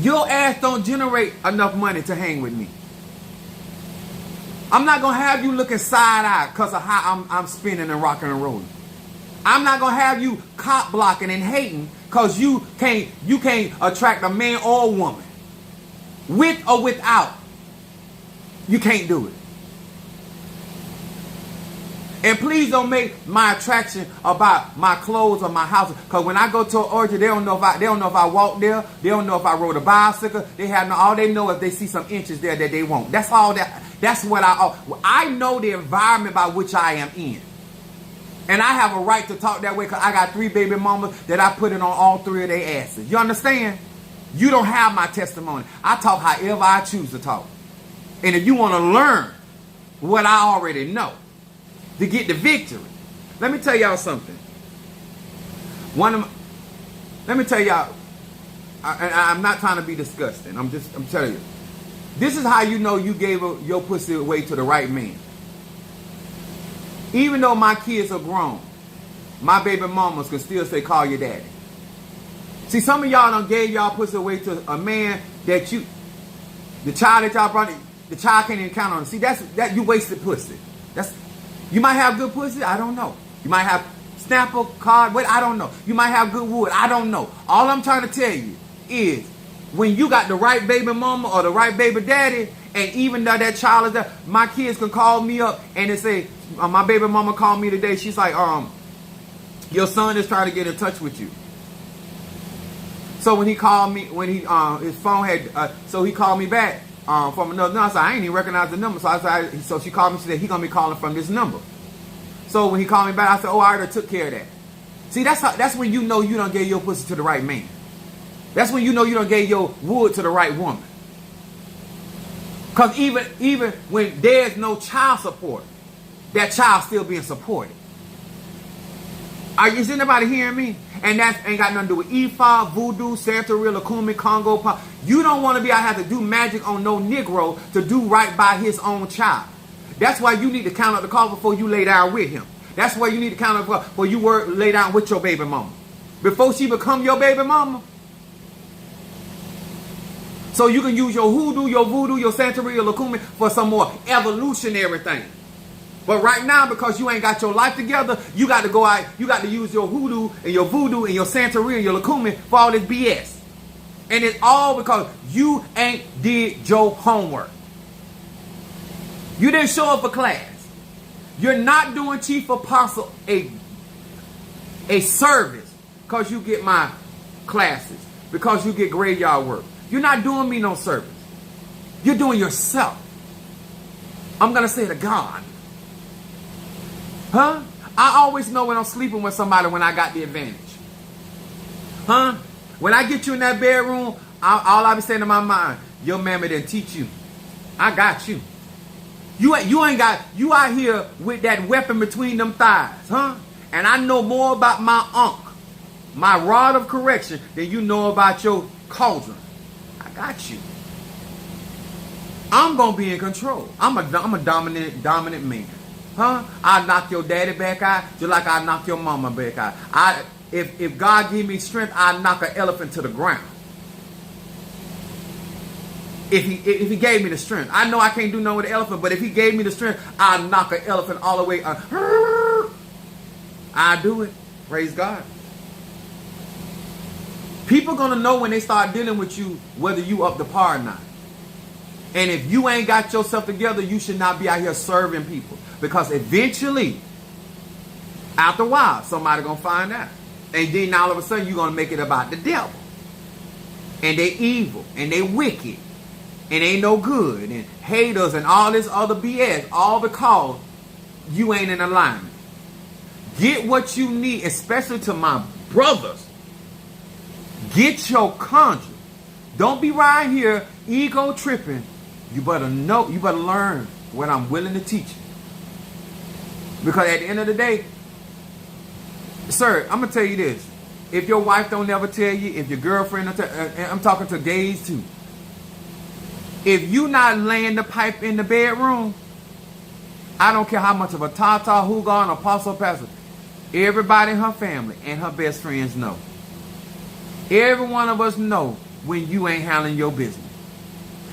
Your ass don't generate enough money to hang with me. I'm not going to have you looking side-eye because of how I'm spinning and rocking and rolling. I'm not going to have you cop blocking and hating because you can't attract a man or a woman. With or without. You can't do it. And please don't make my attraction about my clothes or my house. Because when I go to an orchard, they don't know if I walk there. They don't know if I rode a bicycle. All they know if they see some inches there that they won't. That's all that. That's what I know the environment by which I am in. And I have a right to talk that way because I got 3 baby mamas that I put it on all 3 of their asses. You understand? You don't have my testimony. I talk however I choose to talk. And if you want to learn what I already know to get the victory, let me tell y'all something. Let me tell y'all, I'm not trying to be disgusting. I'm telling you. This is how you know you gave your pussy away to the right man. Even though my kids are grown, my baby mamas can still say, call your daddy. See, some of y'all done gave y'all pussy away to a man that the child that y'all brought, the child can't even count on. See, that you wasted pussy. You might have good pussy, I don't know. You might have snapper, card, I don't know. You might have good wood, I don't know. All I'm trying to tell you is, when you got the right baby mama or the right baby daddy, and even though that child is there, my kids can call me up and they say, my baby mama called me today. She's like, your son is trying to get in touch with you. So when he called me, his phone had, so he called me back from another number. I said, I ain't even recognize the number. So she called me. She said, he's gonna be calling from this number. So when he called me back, I said, oh, I already took care of that. See, that's when you know you done gave your pussy to the right man. That's when you know you done gave your wood to the right woman. Because even when there's no child support, that child still being supported. Is anybody hearing me? And that ain't got nothing to do with Ifa, Voodoo, Santeria, Lakumi, Congo. You don't want to be out here to do magic on no Negro to do right by his own child. That's why you need to count up the cost before you lay down with him. That's why you need to count up before you lay down with your baby mama. Before she become your baby mama. So you can use your hoodoo, your voodoo, your Santeria, Lakumi for some more evolutionary thing. But right now, because you ain't got your life together, you got to go out, you got to use your hoodoo and your voodoo and your Santeria and your Lakumi for all this BS. And it's all because you ain't did your homework. You didn't show up for class. You're not doing Chief Apostle a service because you get my classes, because you get graveyard work. You're not doing me no service. You're doing yourself. I'm going to say to God. Huh? I always know when I'm sleeping with somebody when I got the advantage. Huh? When I get you in that bedroom, all I be saying in my mind, your mammy didn't teach you. I got you. You ain't got, you out here with that weapon between them thighs, huh? And I know more about my my rod of correction, than you know about your cauldron. I got you. I'm gonna be in control. I'm a dominant man, huh? I knock your daddy back out just like I knock your mama back out. If God give me strength, I knock an elephant to the ground. If he gave me the strength, I know I can't do nothing with the elephant, but if he gave me the strength, I knock an elephant all the way. I do it. Praise God. People gonna know when they start dealing with you whether you up to par or not. And if you ain't got yourself together, you should not be out here serving people, because eventually, after a while, somebody gonna find out, and then all of a sudden you're gonna make it about the devil, and they evil, and they wicked, and ain't no good, and haters, and all this other BS, all because you ain't in alignment. Get what you need, especially to my brothers. Get your conscience. Don't be right here ego tripping. You better know, you better learn what I'm willing to teach you. Because at the end of the day, sir, I'm going to tell you this. If your wife don't ever tell you, if your girlfriend, I'm talking to gays too. If you not laying the pipe in the bedroom, I don't care how much of a tata, hugon, apostle, pastor, everybody in her family and her best friends know. Every one of us know when you ain't handling your business.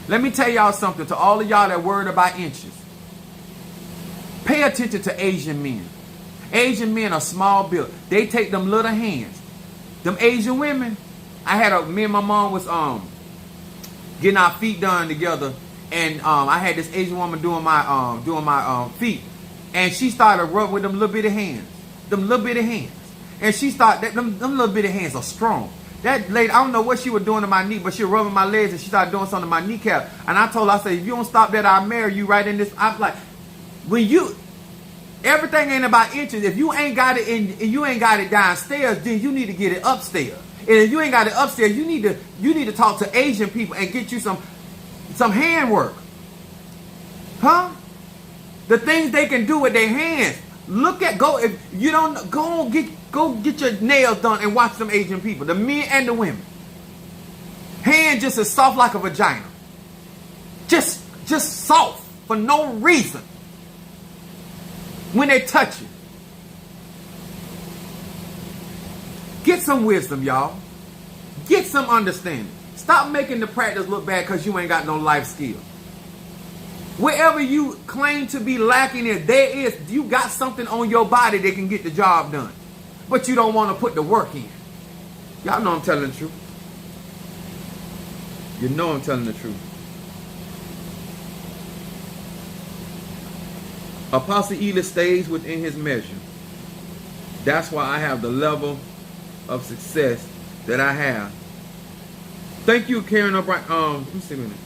Let me tell y'all something, to all of y'all that worried about inches. Pay attention to Asian men. Asian men are small built. They take them little hands. Them Asian women, me and my mom was getting our feet done together, and I had this Asian woman doing my feet, and she started rubbing with them little bitty hands. Them little bitty hands. And she started, them little bitty hands are strong. That lady, I don't know what she was doing to my knee, but she was rubbing my legs, and she started doing something to my kneecap. And I told her, I said, if you don't stop that, I'll marry you right in this. I'm like, everything ain't about inches. If you ain't got it you ain't got it downstairs, then you need to get it upstairs. And if you ain't got it upstairs, you need to talk to Asian people and get you some handwork. Huh? The things they can do with their hands. If you don't, go get your nails done and watch them Asian people, the men and the women. Hand just as soft like a vagina. Just soft for no reason. When they touch you. Get some wisdom, y'all. Get some understanding. Stop making the practice look bad because you ain't got no life skill. Wherever you claim to be lacking in, you got something on your body that can get the job done. But you don't want to put the work in. Y'all know I'm telling the truth. You know I'm telling the truth. Apostle Ely stays within his measure. That's why I have the level of success that I have. Thank you, Karen O'Brien. Let me see a minute.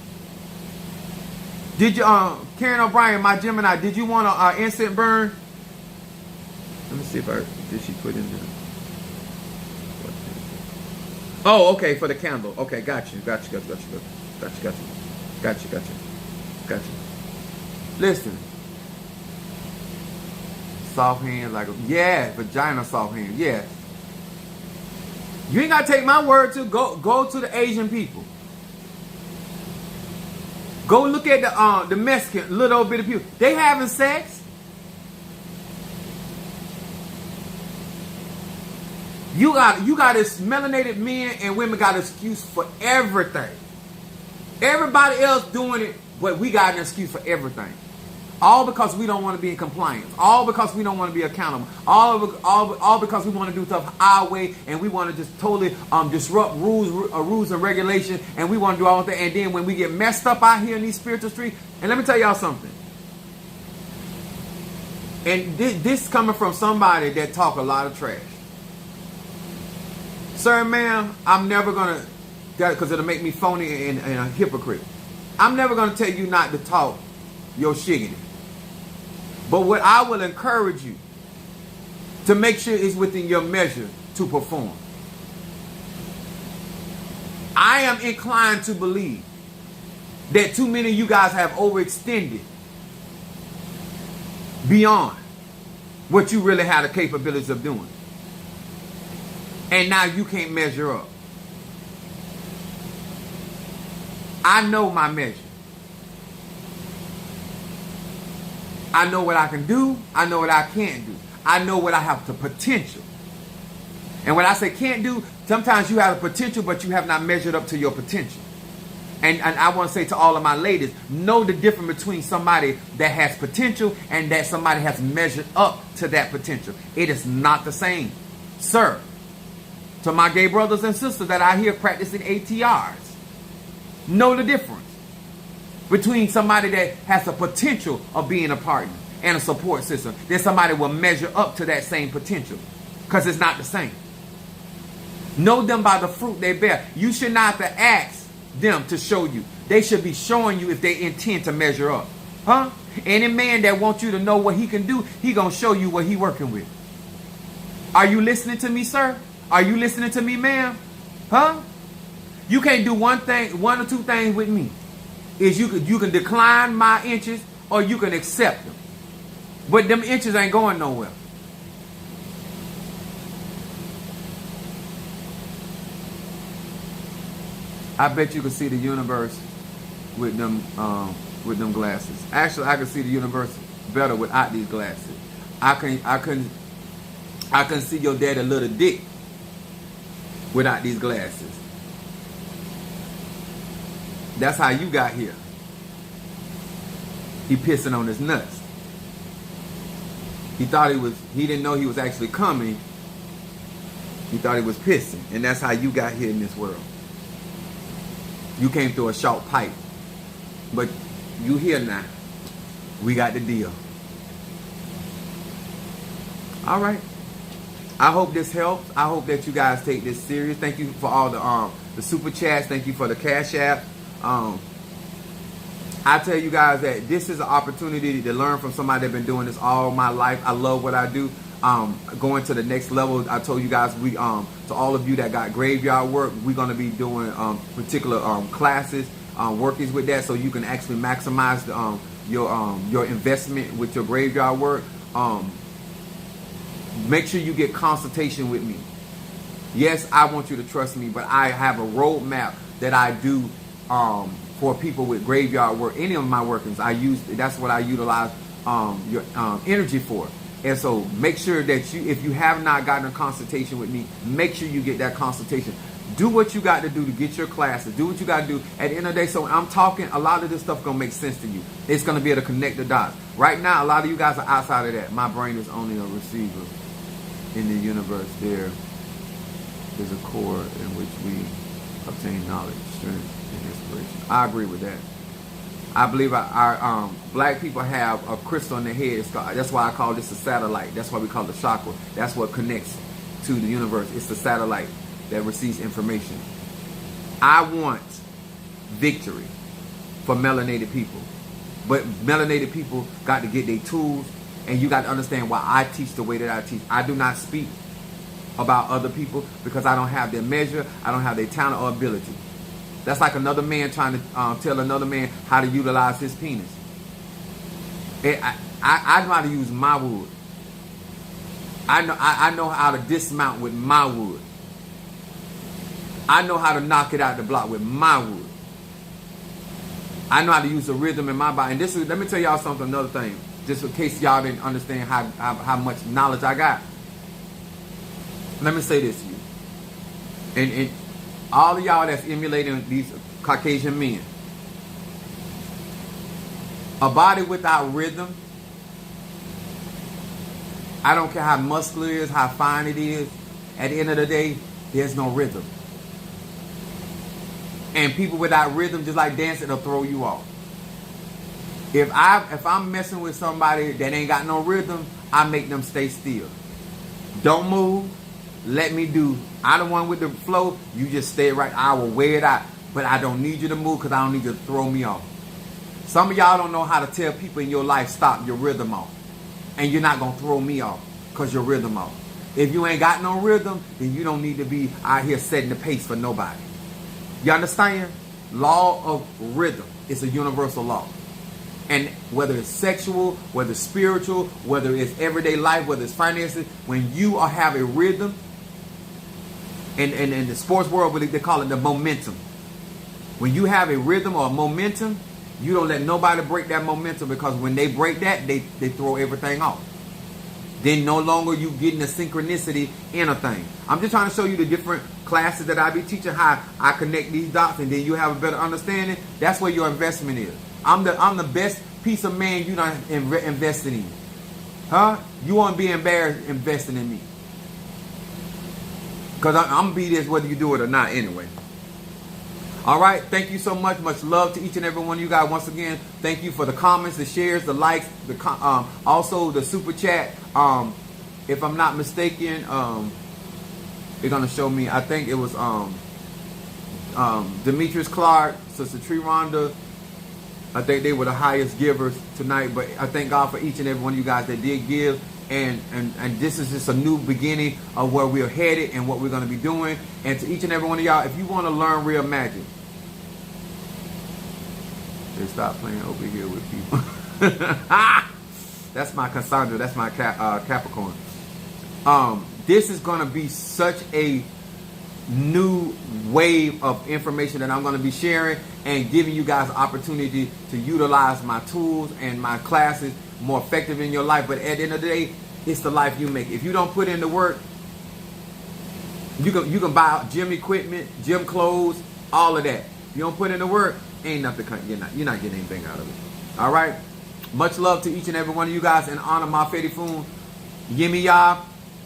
Did you, Karen O'Brien, my Gemini, did you want an instant burn? Let me see if did she put in there? Oh, okay, for the candle. Okay, got you. Listen. Soft hands, yeah, vagina soft hands, yes. You ain't got to take my word to go to the Asian people. Go look at the Mexican little bit of people. They having sex. You got this melanated men and women got an excuse for everything. Everybody else doing it, but we got an excuse for everything. All because we don't want to be in compliance. All because we don't want to be accountable. All because we want to do stuff our way, and we want to just totally disrupt rules and regulations, and we want to do all that. And then when we get messed up out here in these spiritual streets, and let me tell y'all something. And this coming from somebody that talk a lot of trash. Sir, ma'am, I'm never gonna, because it'll make me phony and a hypocrite. I'm never gonna tell you not to talk your shiggity. But what I will encourage you to make sure is within your measure to perform. I am inclined to believe that too many of you guys have overextended beyond what you really had the capabilities of doing. And now you can't measure up. I know my measure. I know what I can do. I know what I can't do. I know what I have the potential. And when I say can't do, sometimes you have a potential, but you have not measured up to your potential. And I want to say to all of my ladies, know the difference between somebody that has potential and that somebody has measured up to that potential. It is not the same. Sir, to my gay brothers and sisters that are here practicing ATRs, know the difference between somebody that has a potential of being a partner and a support system. Then somebody will measure up to that same potential, because it's not the same. Know them by the fruit they bear. You should not have to ask them to show you. They should be showing you if they intend to measure up. Huh? Any man that wants you to know what he can do, he gonna show you what he working with. Are you listening to me, sir? Are you listening to me, ma'am? Huh? You can't do one or two things with me. Is you can decline my inches or you can accept them. But them inches ain't going nowhere. I bet you can see the universe with them glasses. Actually, I can see the universe better without these glasses. I can see your daddy little dick without these glasses. That's how you got here. He pissing on his nuts. He didn't know he was actually coming. He thought he was pissing. And that's how you got here in this world. You came through a short pipe. But you here now. We got the deal. All right. I hope this helps. I hope that you guys take this serious. Thank you for all the super chats. Thank you for the Cash App. I tell you guys that this is an opportunity to learn from somebody that's been doing this all my life. I love what I do. Going to the next level. I told you guys, we to all of you that got graveyard work, we're going to be doing particular classes, workings with that, so you can actually maximize your investment with your graveyard work. Make sure you get consultation with me. Yes, I want you to trust me, but I have a roadmap that I do for people with graveyard work. Any of my workings, that's what I utilize your energy for. And so make sure that if you have not gotten a consultation with me, make sure you get that consultation. Do what you got to do to get your classes. Do what you got to do. At the end of the day, so when I'm talking, a lot of this stuff going to make sense to you. It's going to be able to connect the dots. Right now, a lot of you guys are outside of that. My brain is only a receiver. In the universe, there is a core in which we obtain knowledge, strength, and inspiration. I agree with that. I believe our black people have a crystal in their head. That's why I call this a satellite. That's why we call it a chakra. That's what connects to the universe. It's the satellite that receives information. I want victory for melanated people. But melanated people got to get their tools, and you got to understand why I teach the way that I teach. I do not speak about other people because I don't have their measure. I don't have their talent or ability. That's like another man trying to tell another man how to utilize his penis. I know how to use my wood. I know how to dismount with my wood. I know how to knock it out the block with my wood. I know how to use the rhythm in my body. And let me tell y'all something, another thing, just in case y'all didn't understand how much knowledge I got. Let me say this to you. And all of y'all that's emulating these Caucasian men. A body without rhythm, I don't care how muscular it is, how fine it is, at the end of the day, there's no rhythm. And people without rhythm, just like dancing, they'll throw you off. If I'm messing with somebody that ain't got no rhythm, I make them stay still. Don't move. Let me do. I'm the one with the flow. You just stay right. I will wear it out. But I don't need you to move because I don't need you to throw me off. Some of y'all don't know how to tell people in your life, stop your rhythm off. And you're not going to throw me off because your rhythm off. If you ain't got no rhythm, then you don't need to be out here setting the pace for nobody. You understand? Law of rhythm is a universal law. And whether it's sexual, whether it's spiritual, whether it's everyday life, whether it's finances, when you have a rhythm, and in the sports world, they call it the momentum. When you have a rhythm or a momentum, you don't let nobody break that momentum, because when they break that, they throw everything off. Then no longer you getting the synchronicity in a thing. I'm just trying to show you the different classes that I be teaching, how I connect these dots, and then you have a better understanding. That's where your investment is. I'm the best piece of man you not invested in. Huh? You won't be embarrassed investing in me. Because I'm going to be this whether you do it or not anyway. All right. Thank you so much. Much love to each and every one of you guys. Once again, thank you for the comments, the shares, the likes, also the super chat. If I'm not mistaken, they're going to show me, I think it was Demetrius Clark, Sister Tree Rhonda. I think they were the highest givers tonight, but I thank God for each and every one of you guys that did give. And this is just a new beginning of where we're headed and what we're going to be doing. And to each and every one of y'all, if you want to learn real magic, they stop playing over here with people. That's my Cassandra. That's my Capricorn. This is going to be such a new wave of information that I'm going to be sharing and giving you guys opportunity to utilize my tools and my classes more effective in your life. But at the end of the day, it's the life you make. If you don't put in the work, you can buy gym equipment, gym clothes, all of that. If you don't put in the work, ain't nothing. You're not getting anything out of it. All right. Much love to each and every one of you guys. In honor of my Fedifun, Yemiya,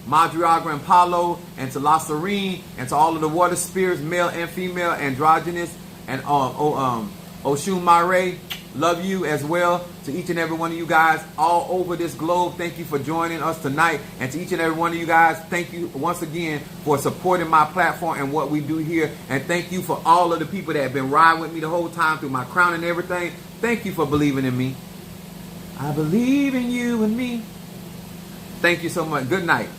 Madriaga and Paulo, and to La Serene, and to all of the water spirits, male and female, androgynous, and Oshun Mare, love you as well. To each and every one of you guys all over this globe, thank you for joining us tonight. And to each and every one of you guys, thank you once again for supporting my platform and what we do here. And thank you for all of the people that have been riding with me the whole time through my crown and everything. Thank you for believing in me. I believe in you and me. Thank you so much. Good night.